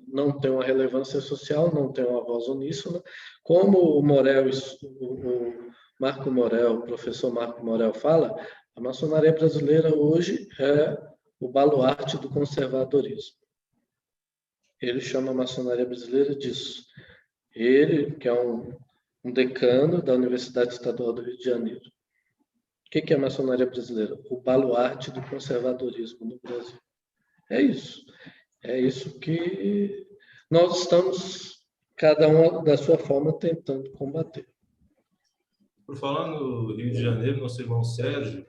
B: Não tem uma relevância social, não tem uma voz uníssona. Como o Marco Morel, o professor Marco Morel fala, a maçonaria brasileira hoje é o baluarte do conservadorismo. Ele chama a maçonaria brasileira disso. Ele, que é um decano da Universidade Estadual do Rio de Janeiro. O que é a maçonaria brasileira? O baluarte do conservadorismo no Brasil. É isso. É isso que nós estamos, cada um da sua forma, tentando combater.
A: Por falar no Rio de Janeiro, nosso irmão Sérgio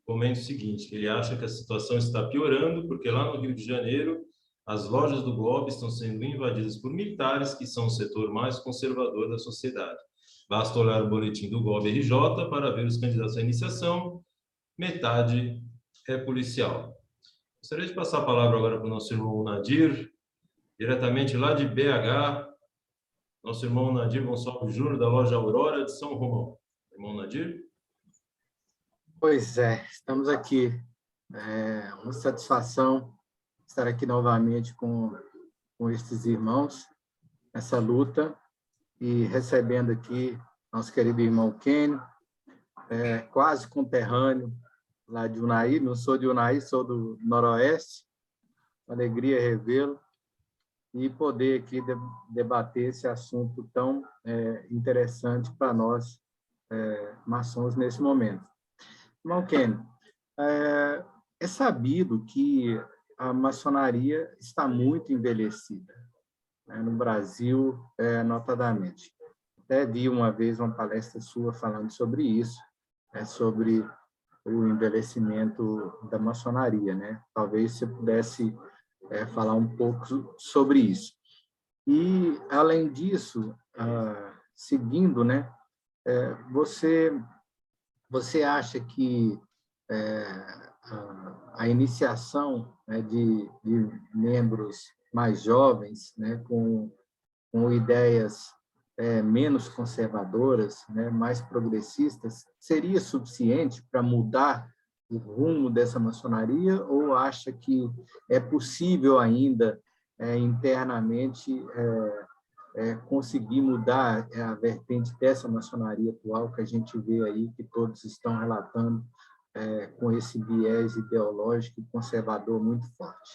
A: comenta o seguinte, que ele acha que a situação está piorando, porque lá no Rio de Janeiro, as lojas do GOB estão sendo invadidas por militares, que são o setor mais conservador da sociedade. Basta olhar o boletim do GOB RJ para ver os candidatos à iniciação, metade é policial. Gostaria de passar a palavra agora para o nosso irmão Nadir, diretamente lá de BH, nosso irmão Nadir Gonçalves Júnior, da loja Aurora de São Romão. Irmão Nadir?
E: Pois é, estamos aqui. Uma satisfação estar aqui novamente com estes irmãos, nessa luta, e recebendo aqui nosso querido irmão Kenny, quase conterrâneo lá de Unai. Não sou de Unai, sou do Noroeste. Alegria revê-lo e poder aqui debater esse assunto tão interessante para nós, maçons, nesse momento. Irmão Kenny, é sabido que a maçonaria está muito envelhecida, né, no Brasil, notadamente. Até vi uma vez uma palestra sua falando sobre isso, sobre o envelhecimento da maçonaria, né? Talvez você pudesse falar um pouco sobre isso. E, além disso, seguindo, né, você acha que a iniciação, né, de membros mais jovens, né, com ideias menos conservadoras, né, mais progressistas, seria suficiente para mudar o rumo dessa maçonaria, ou acha que é possível ainda internamente conseguir mudar a vertente dessa maçonaria atual que a gente vê aí, que todos estão relatando com esse viés ideológico e conservador muito forte?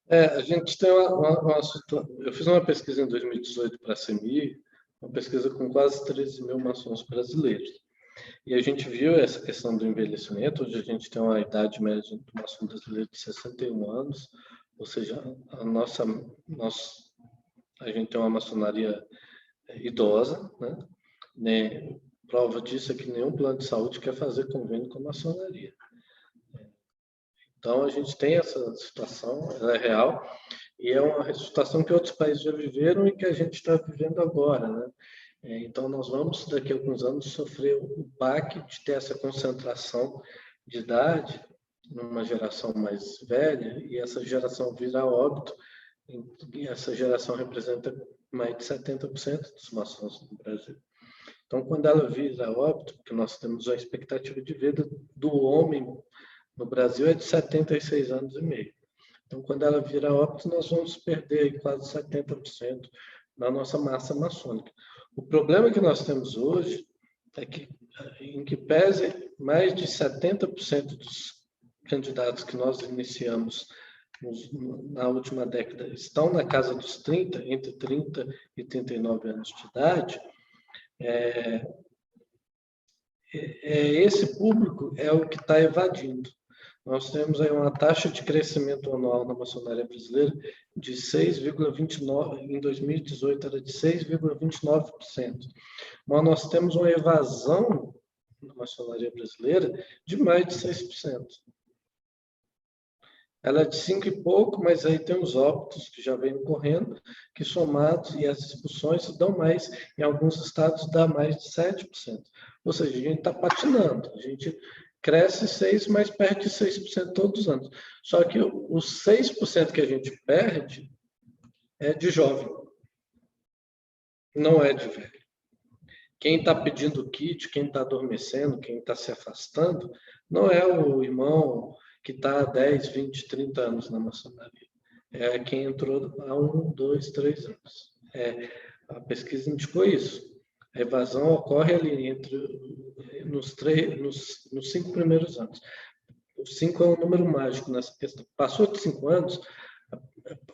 B: A gente tem eu fiz uma pesquisa em 2018 para a CMI, uma pesquisa com quase 13 mil maçons brasileiros. E a gente viu essa questão do envelhecimento. Hoje a gente tem uma idade média do maçom brasileiro de 61 anos, ou seja, a gente tem uma maçonaria idosa, né? Prova disso é que nenhum plano de saúde quer fazer convênio com a maçonaria. Então, a gente tem essa situação, ela é real, e é uma situação que outros países já viveram e que a gente está vivendo agora, né? Então, nós vamos, daqui a alguns anos, sofrer o baque de ter essa concentração de idade numa geração mais velha, e essa geração vir a óbito, e essa geração representa mais de 70% dos maçons no Brasil. Então, quando ela vir a óbito, porque nós temos a expectativa de vida do homem no Brasil é de 76 anos e meio. Então, quando ela vir a óbito, nós vamos perder quase 70% da nossa massa maçônica. O problema que nós temos hoje é que, em que pese mais de 70% dos candidatos que nós iniciamos na última década estão na casa dos 30, entre 30 e 39 anos de idade, esse público é o que está evadindo. Nós temos aí uma taxa de crescimento anual na maçonaria brasileira de 6,29%, em 2018 era de 6,29%. Mas nós temos uma evasão na maçonaria brasileira de mais de 6%. Ela é de 5 e pouco, mas aí tem os óbitos que já vêm ocorrendo, que somados e as expulsões dão mais, em alguns estados dá mais de 7%. Ou seja, a gente está patinando, a gente cresce 6%, mas perde 6% todos os anos. Só que os 6% que a gente perde é de jovem, não é de velho. Quem está pedindo kit, quem está adormecendo, quem está se afastando, não é o irmão que está há 10, 20, 30 anos na maçonaria. É quem entrou há 1, 2, 3 anos. A pesquisa indicou isso. A evasão ocorre ali nos 5 primeiros anos. O 5 é um número mágico nessa questão. Passou de 5 anos,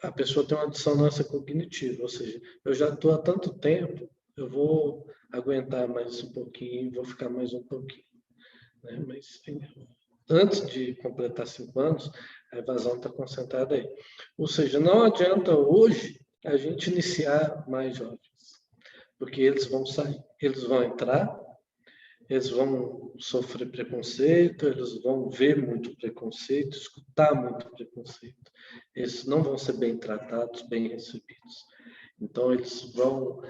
B: a pessoa tem uma dissonância cognitiva, ou seja, eu já estou há tanto tempo, eu vou aguentar mais um pouquinho, vou ficar mais um pouquinho. Né? Mas antes de completar 5 anos, a evasão está concentrada aí. Ou seja, não adianta hoje a gente iniciar mais jovens, porque eles vão sair, eles vão entrar, eles vão sofrer preconceito, eles vão ver muito preconceito, escutar muito preconceito. Eles não vão ser bem tratados, bem recebidos. Então, eles vão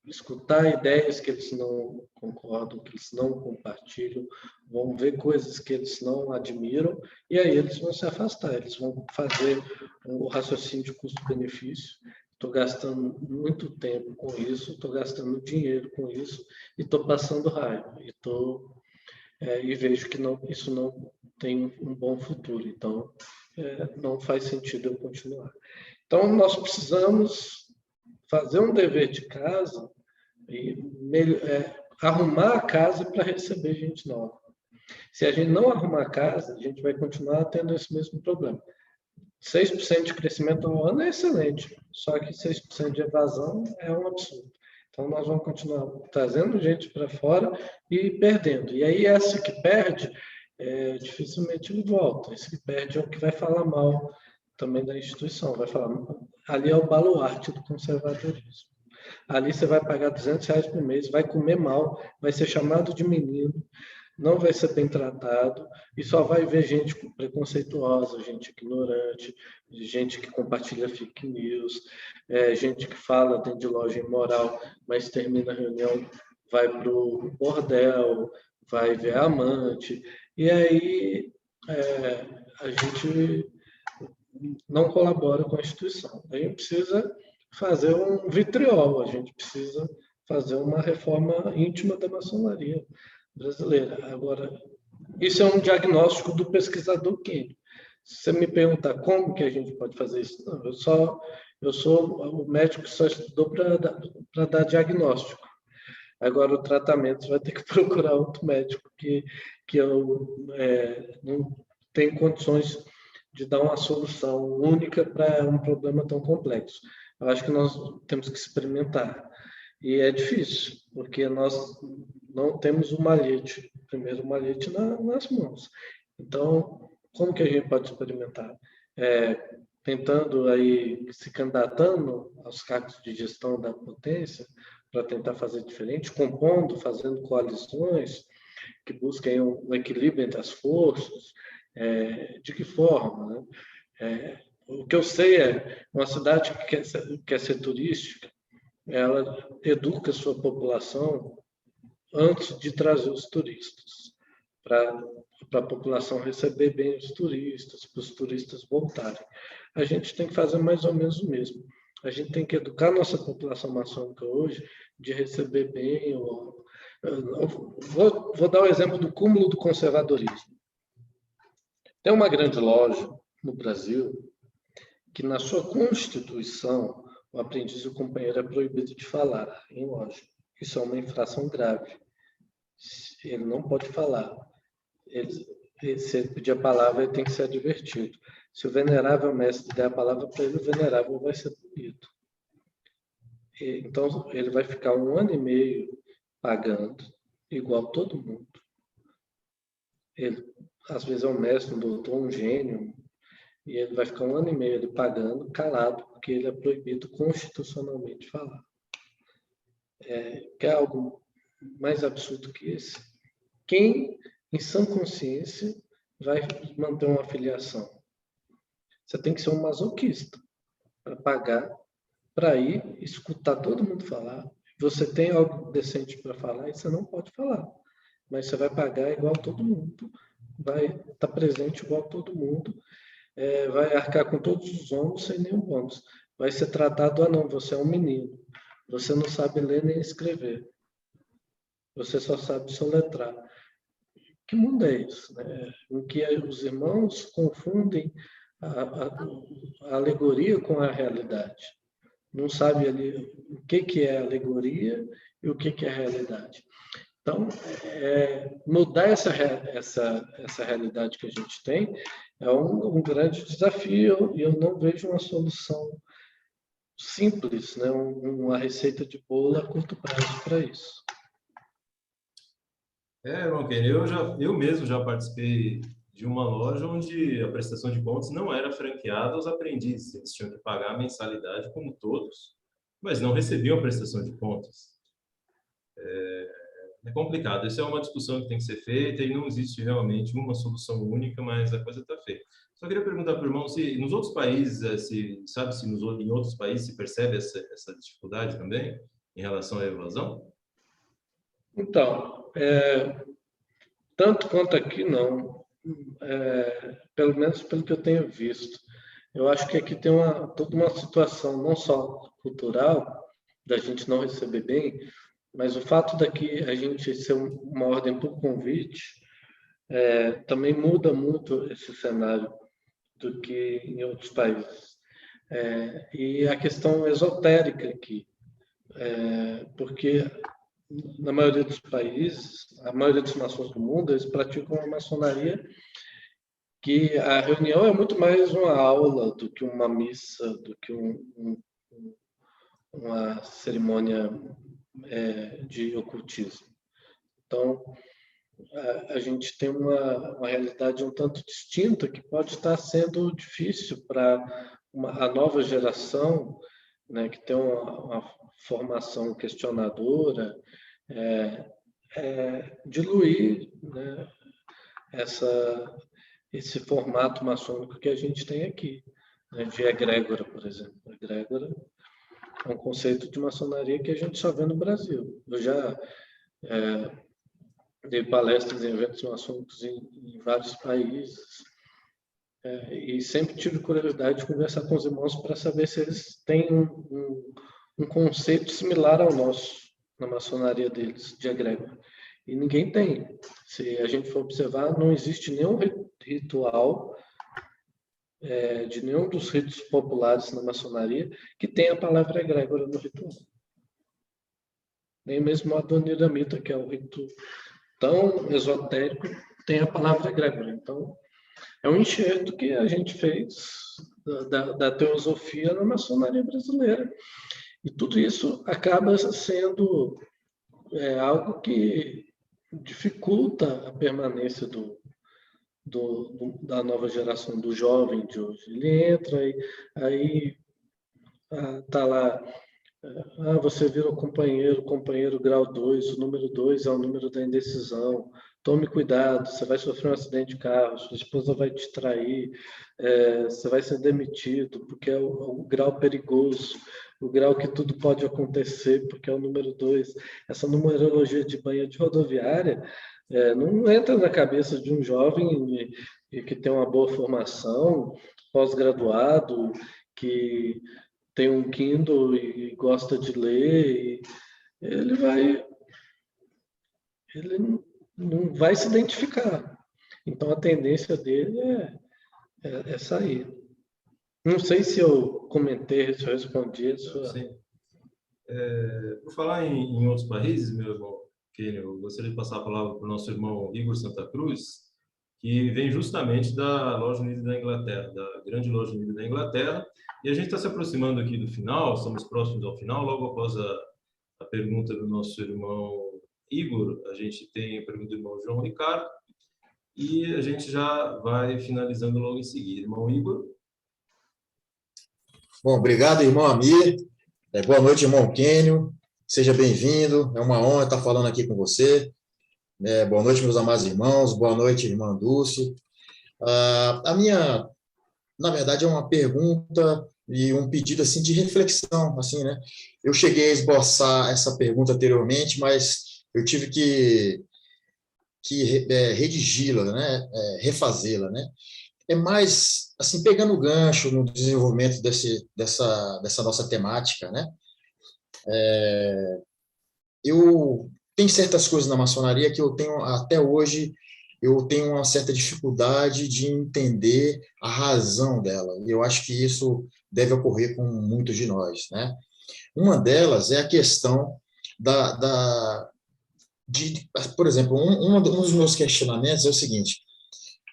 B: escutar ideias que eles não concordam, que eles não compartilham, vão ver coisas que eles não admiram, e aí eles vão se afastar, eles vão fazer o raciocínio de custo-benefício. Estou gastando muito tempo com isso, estou gastando dinheiro com isso, e estou passando raiva, e vejo que isso não tem um bom futuro, então não faz sentido eu continuar. Então, nós precisamos fazer um dever de casa e arrumar a casa para receber gente nova. Se a gente não arrumar a casa, a gente vai continuar tendo esse mesmo problema. 6% de crescimento ao ano é excelente, só que 6% de evasão é um absurdo. Então, nós vamos continuar trazendo gente para fora e perdendo. E aí, esse que perde, dificilmente ele volta. Esse que perde é o que vai falar mal também da instituição. Vai falar, ali é o baluarte do conservadorismo. Ali você vai pagar R$200 por mês, vai comer mal, vai ser chamado de menino, não vai ser bem tratado e só vai ver gente preconceituosa, gente ignorante, gente que compartilha fake news, gente que fala dentro de loja imoral, mas termina a reunião, vai para o bordel, vai ver a amante, e aí a gente não colabora com a instituição. A gente precisa fazer um vitriol, a gente precisa fazer uma reforma íntima da maçonaria brasileira. Agora, isso é um diagnóstico do pesquisador químico. Se você me perguntar como que a gente pode fazer isso, não, eu sou o médico que só estudou para dar diagnóstico. Agora, o tratamento vai ter que procurar outro médico que não tem condições de dar uma solução única para um problema tão complexo. Eu acho que nós temos que experimentar. E é difícil, porque nós não temos o malhete, primeiro o malhete nas mãos. Então, como que a gente pode experimentar? Tentando aí, se candidatando aos cargos de gestão da potência, para tentar fazer diferente, compondo, fazendo coalições que busquem um equilíbrio entre as forças. De que forma? Né? O que eu sei é uma cidade que quer ser turística, ela educa a sua população antes de trazer os turistas, para a população receber bem os turistas, para os turistas voltarem. A gente tem que fazer mais ou menos o mesmo. A gente tem que educar a nossa população maçônica hoje de receber bem. Vou dar o exemplo do cúmulo do conservadorismo. Tem uma grande loja no Brasil que, na sua constituição, o aprendiz e o companheiro é proibido de falar em loja. Isso é uma infração grave. Ele não pode falar. Se ele pedir a palavra, ele tem que ser advertido. Se o venerável mestre der a palavra para ele, o venerável vai ser punido. Então, ele vai ficar 1 ano e meio pagando, igual todo mundo. Ele, às vezes, é um mestre, um doutor, um gênio, e ele vai ficar 1 ano e meio ele pagando, calado, porque ele é proibido constitucionalmente falar. Quer algo mais absurdo que esse? Quem, em sã consciência, vai manter uma filiação? Você tem que ser um masoquista para pagar, para ir escutar todo mundo falar. Você tem algo decente para falar e você não pode falar, mas você vai pagar igual todo mundo, vai estar presente igual todo mundo, vai arcar com todos os ônus sem nenhum bônus. Vai ser tratado, não, você é um menino, você não sabe ler nem escrever, você só sabe soletrar. Que mundo é isso, né? Em que os irmãos confundem a alegoria com a realidade. Não sabe ali o que é alegoria e o que é realidade. Então, mudar essa realidade que a gente tem é um grande desafio e eu não vejo uma solução simples, né? Uma receita de bolo a curto prazo para isso.
A: Irmão Kenny, eu mesmo já participei de uma loja onde a prestação de contas não era franqueada aos aprendizes. Eles tinham que pagar a mensalidade como todos, mas não recebiam a prestação de contas. É complicado. Essa é uma discussão que tem que ser feita e não existe realmente uma solução única, mas a coisa está feita. Só queria perguntar para o irmão se nos outros países, em outros países se percebe essa dificuldade também em relação à evasão?
B: Então, tanto quanto aqui, não. Pelo menos pelo que eu tenho visto. Eu acho que aqui tem toda uma situação, não só cultural, da gente não receber bem, mas o fato daqui a gente ser uma ordem por convite também muda muito esse cenário do que em outros países. E a questão esotérica aqui, porque na maioria dos países, a maioria dos maçons do mundo, eles praticam uma maçonaria que a reunião é muito mais uma aula do que uma missa, do que uma cerimônia de ocultismo. Então, a gente tem uma realidade um tanto distinta que pode estar sendo difícil para a nova geração, né, que tem uma formação questionadora, diluir, né, esse formato maçônico que a gente tem aqui, né, de egrégora, por exemplo. Egrégora é um conceito de maçonaria que a gente só vê no Brasil. Eu já dei palestras em eventos maçônicos em vários países e sempre tive curiosidade de conversar com os irmãos para saber se eles têm um conceito similar ao nosso na maçonaria deles, de egrégora. E ninguém tem. Se a gente for observar, não existe nenhum ritual de nenhum dos ritos populares na maçonaria que tenha a palavra egrégora no ritual. Nem mesmo a Adoniramita, que é o rito tão esotérico, tem a palavra egrégora. Então, é um enxerto que a gente fez da teosofia na maçonaria brasileira. E tudo isso acaba sendo algo que dificulta a permanência da nova geração, do jovem de hoje. Ele entra e aí está lá, você vira o companheiro grau 2, o número 2 é o número da indecisão, tome cuidado, você vai sofrer um acidente de carro, sua esposa vai te trair, você vai ser demitido, porque é o grau perigoso, o grau que tudo pode acontecer, porque é o número 2. Essa numerologia de banha de rodoviária não entra na cabeça de um jovem que tem uma boa formação, pós-graduado, que tem um Kindle e gosta de ler, ele não vai se identificar. Então, a tendência dele é sair. Não sei se eu comentei, se eu respondi.
A: Sim. Por falar em outros países, meu irmão, eu gostaria de passar a palavra para o nosso irmão Igor Santa Cruz, que vem justamente da Loja Unida da Inglaterra, da grande Loja Unida da Inglaterra, e a gente está se aproximando aqui do final, estamos próximos ao final, logo após a pergunta do nosso irmão Igor, a gente tem a pergunta do irmão João Ricardo, e a gente já vai finalizando logo em seguida. Irmão Igor.
F: Bom, obrigado, irmão Amir. Boa noite, irmão Kênio. Seja bem-vindo. É uma honra estar falando aqui com você. Boa noite, meus amados irmãos. Boa noite, irmã Dulce. A minha, na verdade, é uma pergunta e um pedido assim de reflexão, assim, né? Eu cheguei a esboçar essa pergunta anteriormente, mas eu tive que redigi-la, né? Refazê-la, né? É mais assim, pegando o gancho no desenvolvimento dessa nossa temática, né? Eu tem certas coisas na maçonaria que eu tenho, até hoje, eu tenho uma certa dificuldade de entender a razão dela, e eu acho que isso deve ocorrer com muitos de nós, né? Uma delas é a questão por exemplo, um dos meus questionamentos é o seguinte: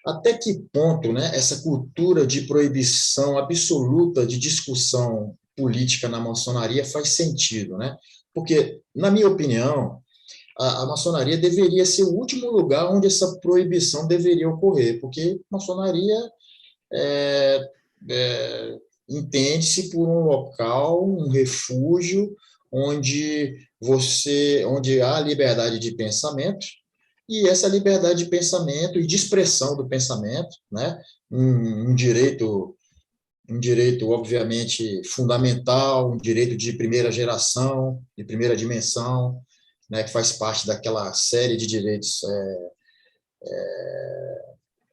F: até que ponto, né, essa cultura de proibição absoluta de discussão política na maçonaria faz sentido, né? Porque, na minha opinião, a maçonaria deveria ser o último lugar onde essa proibição deveria ocorrer, porque a maçonaria entende-se por um local, um refúgio, onde há liberdade de pensamento, e essa liberdade de pensamento e de expressão do pensamento, né, um direito, obviamente, fundamental, um direito de primeira geração, de primeira dimensão, né, que faz parte daquela série de direitos,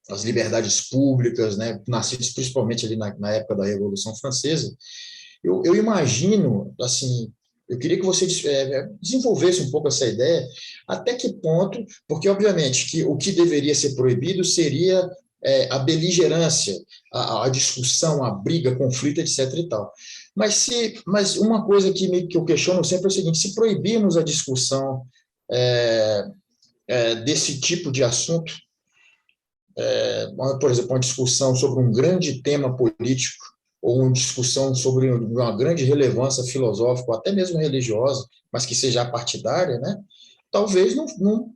F: as liberdades públicas, né, nascidos principalmente ali na época da Revolução Francesa. Eu imagino, assim, eu queria que você desenvolvesse um pouco essa ideia, até que ponto, porque, obviamente, que o que deveria ser proibido seria a beligerância, a discussão, a briga, conflito, etc. e tal. Mas uma coisa que eu questiono sempre é o seguinte: se proibirmos a discussão desse tipo de assunto, por exemplo, uma discussão sobre um grande tema político, ou uma discussão sobre uma grande relevância filosófica, ou até mesmo religiosa, mas que seja partidária, né? Talvez não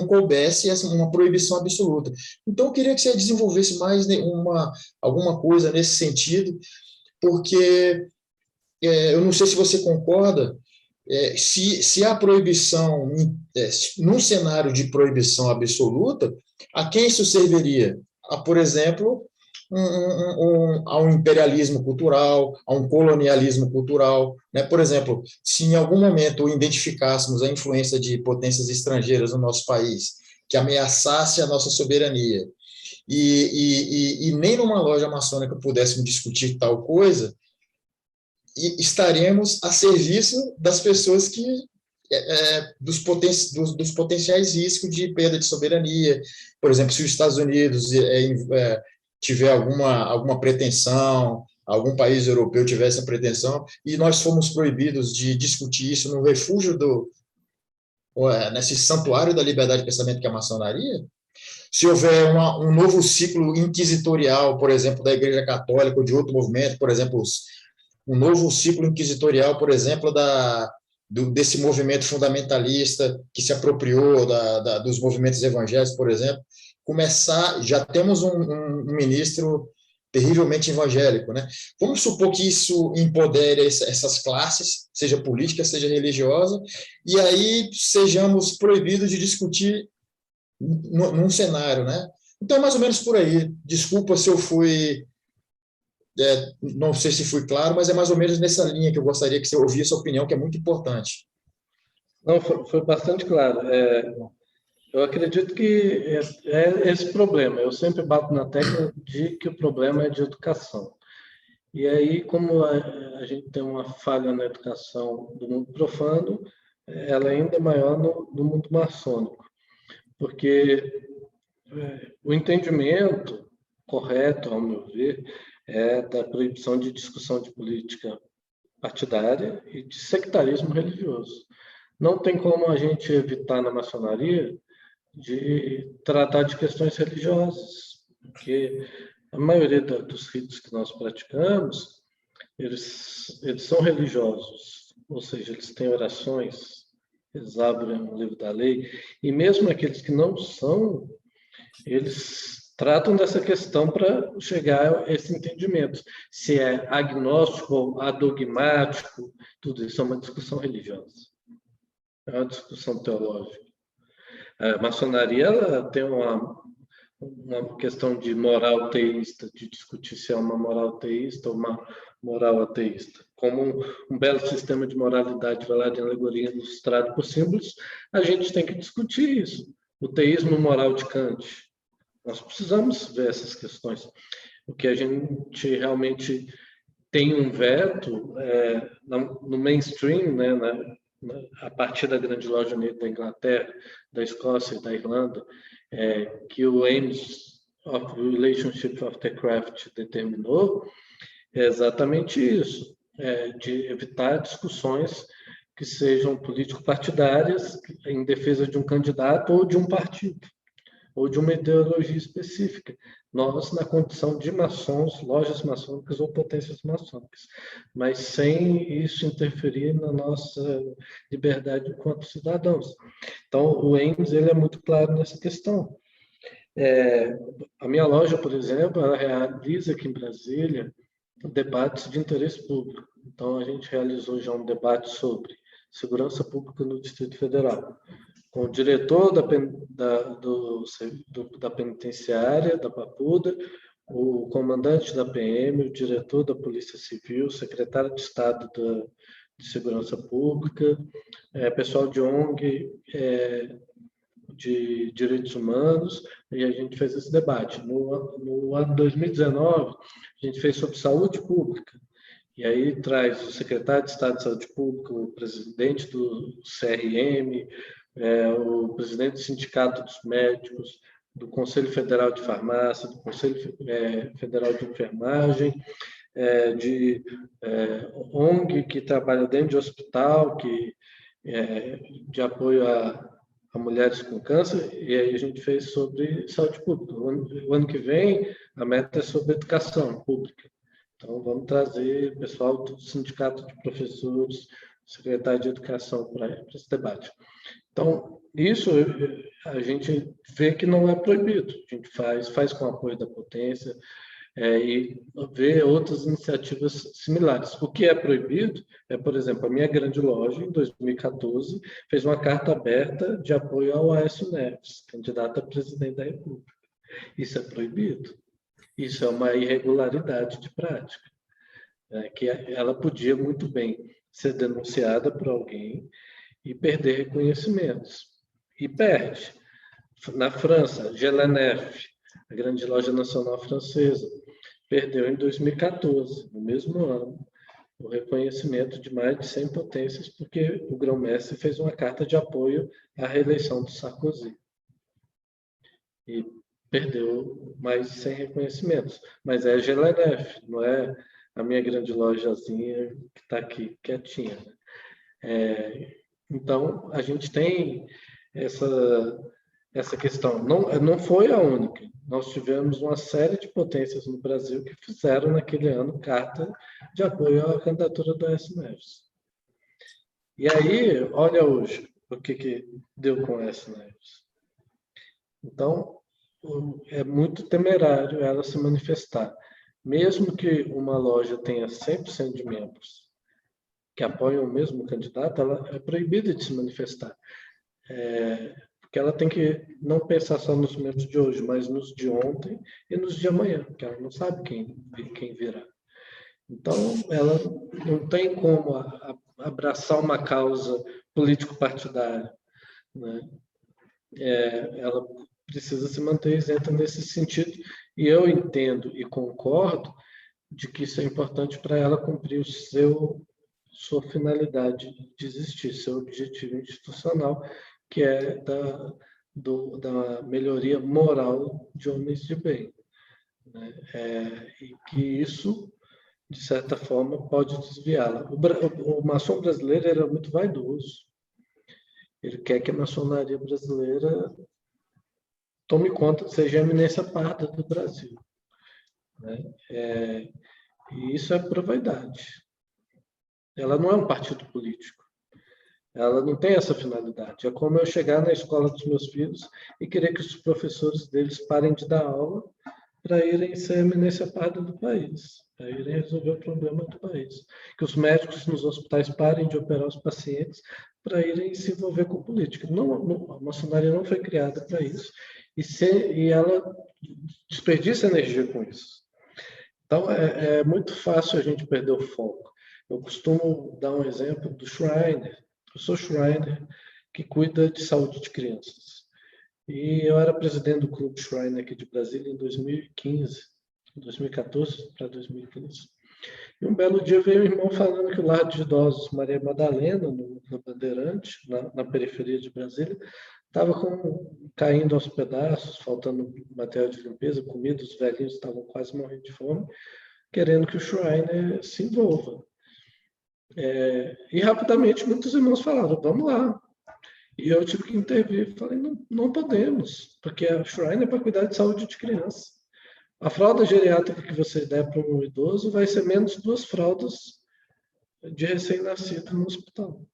F: coubesse uma proibição absoluta. Então, eu queria que você desenvolvesse mais alguma coisa nesse sentido, porque eu não sei se você concorda, se há proibição, num cenário de proibição absoluta, a quem isso serviria? Por exemplo, a um imperialismo cultural, a um colonialismo cultural, né? Por exemplo, se em algum momento identificássemos a influência de potências estrangeiras no nosso país, que ameaçasse a nossa soberania, e nem numa loja maçônica pudéssemos discutir tal coisa, estaremos a serviço das pessoas dos potenciais riscos de perda de soberania. Por exemplo, se os Estados Unidos tiver alguma pretensão, algum país europeu tivesse a pretensão, e nós fomos proibidos de discutir isso no refúgio nesse santuário da liberdade de pensamento que é a maçonaria? Se houver um novo ciclo inquisitorial, por exemplo, da Igreja Católica ou de outro movimento, por exemplo, um novo ciclo inquisitorial, por exemplo, desse movimento fundamentalista que se apropriou dos movimentos evangélicos, por exemplo, já temos um ministro terrivelmente evangélico, né? Vamos supor que isso empodere essas classes, seja política, seja religiosa, e aí sejamos proibidos de discutir num cenário, né? Então, é mais ou menos por aí. Desculpa se eu fui... não sei se fui claro, mas é mais ou menos nessa linha que eu gostaria que você ouvisse a opinião, que é muito importante.
B: Não, foi bastante claro. Eu acredito que é esse problema. Eu sempre bato na tecla de que o problema é de educação. E aí, como a gente tem uma falha na educação do mundo profano, ela é ainda maior no mundo maçônico. Porque o entendimento correto, ao meu ver, é da proibição de discussão de política partidária e de sectarismo religioso. Não tem como a gente evitar na maçonaria de tratar de questões religiosas, porque a maioria dos ritos que nós praticamos, eles são religiosos, ou seja, eles têm orações, eles abrem o livro da lei, e mesmo aqueles que não são, eles tratam dessa questão para chegar a esse entendimento. Se é agnóstico ou adogmático, tudo isso é uma discussão religiosa, é uma discussão teológica. A maçonaria ela tem uma questão de moral teísta, de discutir se é uma moral teísta ou uma moral ateísta. Como um belo sistema de moralidade falado em alegoria ilustrado por símbolos, a gente tem que discutir isso. O teísmo moral de Kant. Nós precisamos ver essas questões. O que a gente realmente tem um veto no mainstream, né, a partir da Grande Loja Unida da Inglaterra, da Escócia e da Irlanda, que o Aims of Relationship of the Craft determinou, é exatamente isso, de evitar discussões que sejam político-partidárias em defesa de um candidato ou de um partido, ou de uma ideologia específica. Nós, na condição de maçons, lojas maçônicas ou potências maçônicas, mas sem isso interferir na nossa liberdade enquanto cidadãos. Então, o Aims ele é muito claro nessa questão. A minha loja, por exemplo, ela realiza aqui em Brasília debates de interesse público. Então, a gente realizou já um debate sobre segurança pública no Distrito Federal, com o diretor da penitenciária, da Papuda, o comandante da PM, o diretor da Polícia Civil, o secretário de Estado de Segurança Pública, pessoal de ONG, de Direitos Humanos, e a gente fez esse debate. No ano 2019, a gente fez sobre saúde pública, e aí traz o secretário de Estado de Saúde Pública, o presidente do CRM, o presidente do Sindicato dos Médicos, do Conselho Federal de Farmácia, do Conselho Federal de Enfermagem, de ONG que trabalha dentro de hospital, de apoio a mulheres com câncer, e aí a gente fez sobre saúde pública. O ano que vem, a meta é sobre educação pública. Então, vamos trazer o pessoal do Sindicato de Professores, secretário de Educação para esse debate. Então, isso a gente vê que não é proibido. A gente faz com o apoio da potência e vê outras iniciativas similares. O que é proibido por exemplo, a minha grande loja, em 2014, fez uma carta aberta de apoio ao Aécio Neves, candidato a presidente da República. Isso é proibido. Isso é uma irregularidade de prática, que ela podia muito bem ser denunciada por alguém e perder reconhecimentos. E perde. Na França, Gelenef, a grande loja nacional francesa, perdeu em 2014, no mesmo ano, o reconhecimento de mais de 100 potências, porque o grão-mestre fez uma carta de apoio à reeleição do Sarkozy. E perdeu mais de 100 reconhecimentos. Mas é a Gelenef, não é a minha grande lojazinha que está aqui quietinha, né? Então, a gente tem essa questão. Não foi a única. Nós tivemos uma série de potências no Brasil que fizeram, naquele ano, carta de apoio à candidatura do Aécio Neves. E aí, olha hoje o que deu com o Aécio Neves. Então, é muito temerário ela se manifestar. Mesmo que uma loja tenha 100% de membros que apoiam o mesmo candidato, ela é proibida de se manifestar. Porque ela tem que não pensar só nos membros de hoje, mas nos de ontem e nos de amanhã, porque ela não sabe quem virá. Então, ela não tem como abraçar uma causa político-partidária, né? Ela precisa se manter isenta nesse sentido, e eu entendo e concordo de que isso é importante para ela cumprir sua finalidade de existir, seu objetivo institucional, que é da melhoria moral de homens de bem, né? E que isso, de certa forma, pode desviá-la. O maçom brasileiro era muito vaidoso. Ele quer que a maçonaria brasileira tome conta, seja a eminência parda do Brasil, né? E isso é por vaidade. Ela não é um partido político. Ela não tem essa finalidade. É como eu chegar na escola dos meus filhos e querer que os professores deles parem de dar aula para irem ser a eminência parda do país, para irem resolver o problema do país. Que os médicos nos hospitais parem de operar os pacientes para irem se envolver com política. A maçonaria não foi criada para isso. E ela desperdiça energia com isso. Então, é muito fácil a gente perder o foco. Eu costumo dar um exemplo do Schreiner. Eu sou Schreiner, que cuida de saúde de crianças. E eu era presidente do Clube Schreiner aqui de Brasília em 2014 para 2015. E um belo dia veio um irmão falando que o lar de idosos Maria Madalena, no Bandeirante, na periferia de Brasília, estava caindo aos pedaços, faltando material de limpeza, comida, os velhinhos estavam quase morrendo de fome, querendo que o Schreiner se envolva. E rapidamente muitos irmãos falaram, vamos lá. E eu tive que intervir, falei, não podemos, porque a Schreiner é para cuidar de saúde de criança. A fralda geriátrica que você der para um idoso vai ser menos 2 fraldas de recém-nascido no hospital.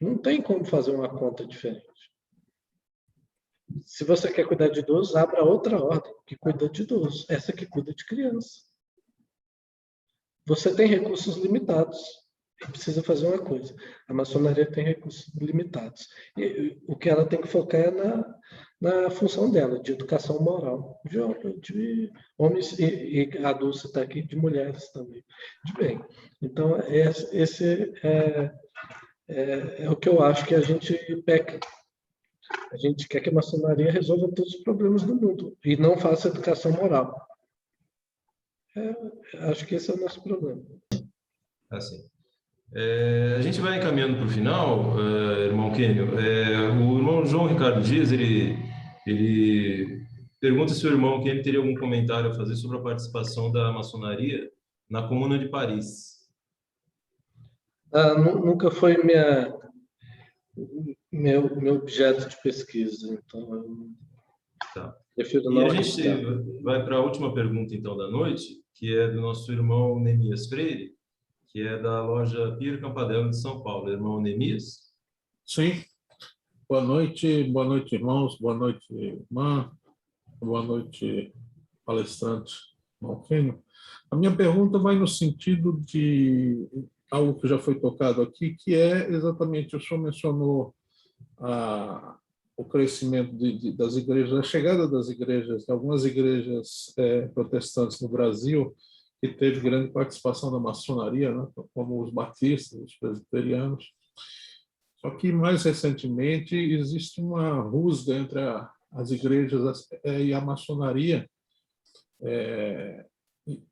B: Não tem como fazer uma conta diferente. Se você quer cuidar de idoso, abra outra ordem que cuida de idoso, essa que cuida de criança. Você tem recursos limitados e precisa fazer uma coisa. A maçonaria tem recursos limitados. E o que ela tem que focar é na função dela, de educação moral, de homens e adultos, está aqui, de mulheres também, de bem. Então, esse é o que eu acho que a gente peca. A gente quer que a maçonaria resolva todos os problemas do mundo e não faça educação moral. Acho que esse é o nosso problema.
A: Assim. A gente vai encaminhando para o final, irmão Kênio. O irmão João Ricardo Dias, ele pergunta se o irmão Kênio teria algum comentário a fazer sobre a participação da maçonaria na Comuna de Paris.
B: Nunca foi meu objeto de pesquisa, então eu prefiro não.
A: E a gente vai para a última pergunta, então, da noite, que é do nosso irmão Nemias Freire, que é da loja Pier Campadelo de São Paulo. Irmão Nemias?
G: Sim. Boa noite, irmãos, boa noite, irmã, boa noite, palestrante, irmão Kênio. A minha pergunta vai no sentido de algo que já foi tocado aqui, que é exatamente, o senhor mencionou o crescimento das igrejas, a chegada das igrejas, de algumas igrejas protestantes no Brasil, que teve grande participação da maçonaria, né, como os batistas, os presbiterianos. Só que, mais recentemente, existe uma rusga entre as igrejas e a maçonaria,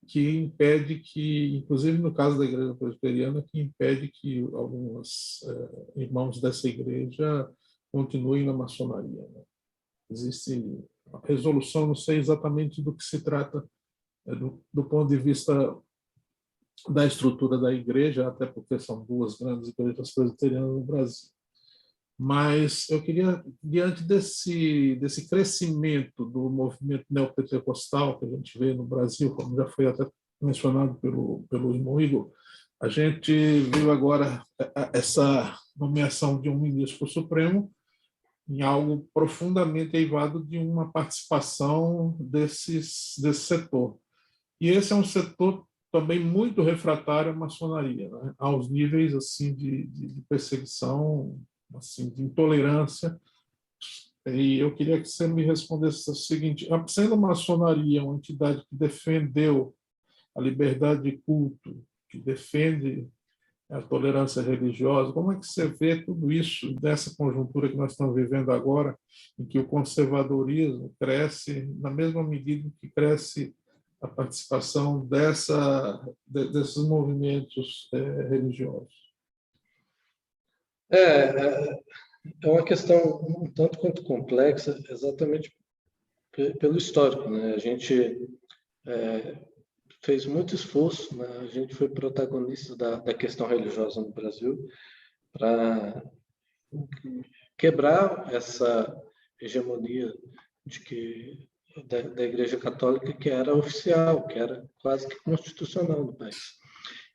G: que impede que, inclusive no caso da igreja presbiteriana, que impede que alguns irmãos dessa igreja continuem na maçonaria, né? Existe uma resolução, não sei exatamente do que se trata, do ponto de vista da estrutura da igreja, até porque são duas grandes igrejas presbiterianas no Brasil. Mas eu queria, diante desse crescimento do movimento neopentecostal que a gente vê no Brasil, como já foi até mencionado pelo irmão Igor, a gente viu agora essa nomeação de um ministro supremo em algo profundamente eivado de uma participação desse setor. E esse é um setor também muito refratário à maçonaria, né? Aos níveis assim de perseguição, assim, de intolerância. E eu queria que você me respondesse o seguinte: sendo a maçonaria uma entidade que defendeu a liberdade de culto, que defende a tolerância religiosa, como é que você vê tudo isso nessa conjuntura que nós estamos vivendo agora, em que o conservadorismo cresce na mesma medida que cresce a participação desses movimentos religiosos?
B: É uma questão um tanto quanto complexa, exatamente pelo histórico, né? A gente fez muito esforço, né? A gente foi protagonista da questão religiosa no Brasil para quebrar essa hegemonia da Igreja Católica, que era oficial, que era quase que constitucional no país.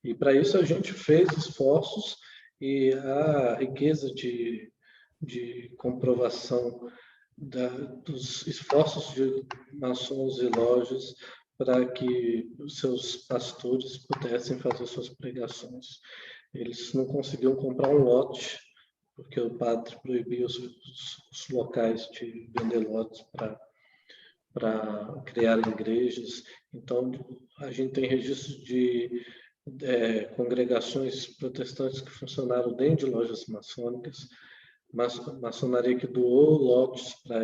B: E para isso a gente fez esforços, e a riqueza de comprovação dos esforços de maçons e lojas para que os seus pastores pudessem fazer suas pregações. Eles não conseguiam comprar um lote, porque o padre proibia os locais de vender lotes para criar igrejas. Então, a gente tem registros de congregações protestantes que funcionaram dentro de lojas maçônicas, maçonaria que doou lotes para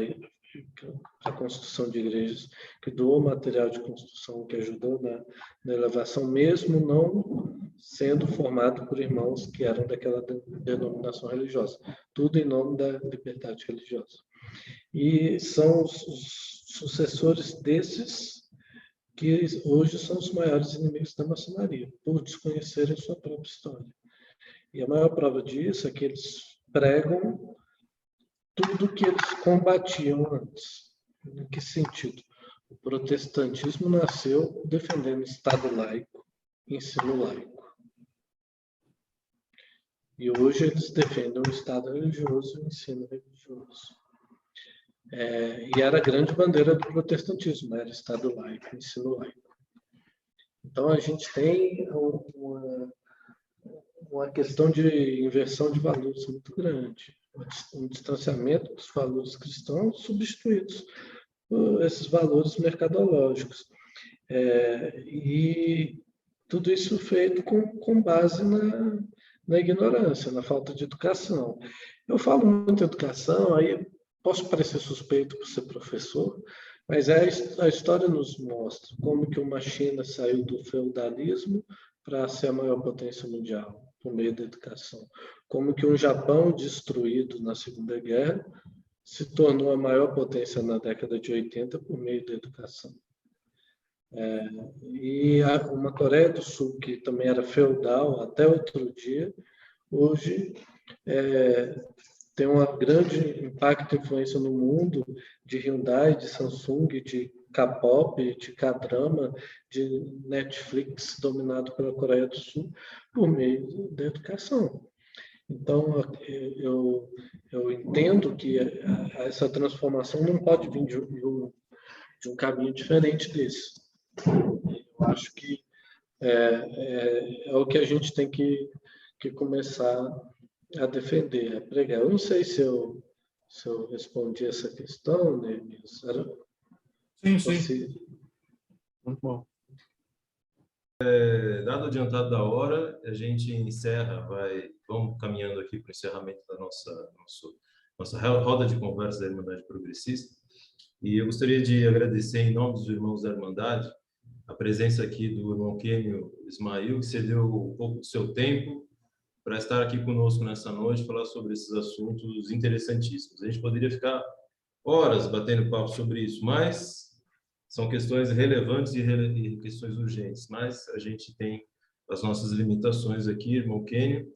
B: a construção de igrejas, que doou material de construção, que ajudou na elevação, mesmo não sendo formado por irmãos que eram daquela denominação religiosa. Tudo em nome da liberdade religiosa. E são os sucessores desses que hoje são os maiores inimigos da maçonaria, por desconhecerem sua própria história. E a maior prova disso é que eles pregam tudo que eles combatiam antes. Em que sentido? O protestantismo nasceu defendendo Estado laico, ensino laico. E hoje eles defendem o Estado religioso e o ensino religioso. E era a grande bandeira do protestantismo, era Estado laico, ensino laico. Então, a gente tem uma questão de inversão de valores muito grande, um distanciamento dos valores cristãos substituídos por esses valores mercadológicos. E tudo isso feito com base na ignorância, na falta de educação. Eu falo muito em educação, aí posso parecer suspeito por ser professor, mas a história nos mostra como que uma China saiu do feudalismo para ser a maior potência mundial, por meio da educação. Como que um Japão destruído na Segunda Guerra se tornou a maior potência na década de 80 por meio da educação. E uma Coreia do Sul, que também era feudal até outro dia, hoje tem um grande impacto e influência no mundo, de Hyundai, de Samsung, de K-pop, de K-drama, de Netflix, dominado pela Coreia do Sul, por meio da educação. Então, eu entendo que essa transformação não pode vir de um caminho diferente desse. Eu acho que é o que a gente tem que começar a defender, a pregar. Eu não sei se eu respondi essa questão, Neemias.
G: Sim. Muito bom.
A: Dado o adiantado da hora, a gente encerra, vamos caminhando aqui para o encerramento da nossa roda de conversa da Irmandade Progressista. E eu gostaria de agradecer, em nome dos irmãos da Irmandade, a presença aqui do irmão Kênio Ismail, que cedeu um pouco do seu tempo para estar aqui conosco nessa noite e falar sobre esses assuntos interessantíssimos. A gente poderia ficar horas batendo papo sobre isso, mas são questões relevantes e questões urgentes, mas a gente tem as nossas limitações aqui, irmão Kênio.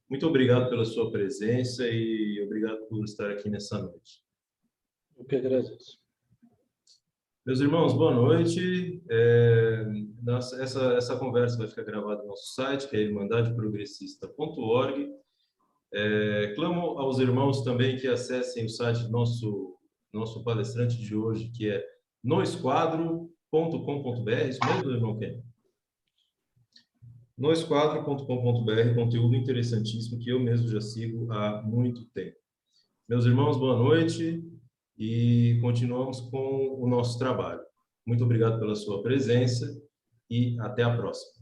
A: Muito obrigado pela sua presença e obrigado por estar aqui nessa noite.
B: Eu que agradeço.
A: Meus irmãos, boa noite. Essa conversa vai ficar gravada no nosso site, que é irmandadeprogressista.org. Clamo aos irmãos também que acessem o site do nosso palestrante de hoje, que é noesquadro.com.br. Isso mesmo, irmão Ken? noesquadro.com.br, conteúdo interessantíssimo que eu mesmo já sigo há muito tempo. Meus irmãos, boa noite e continuamos com o nosso trabalho. Muito obrigado pela sua presença e até a próxima.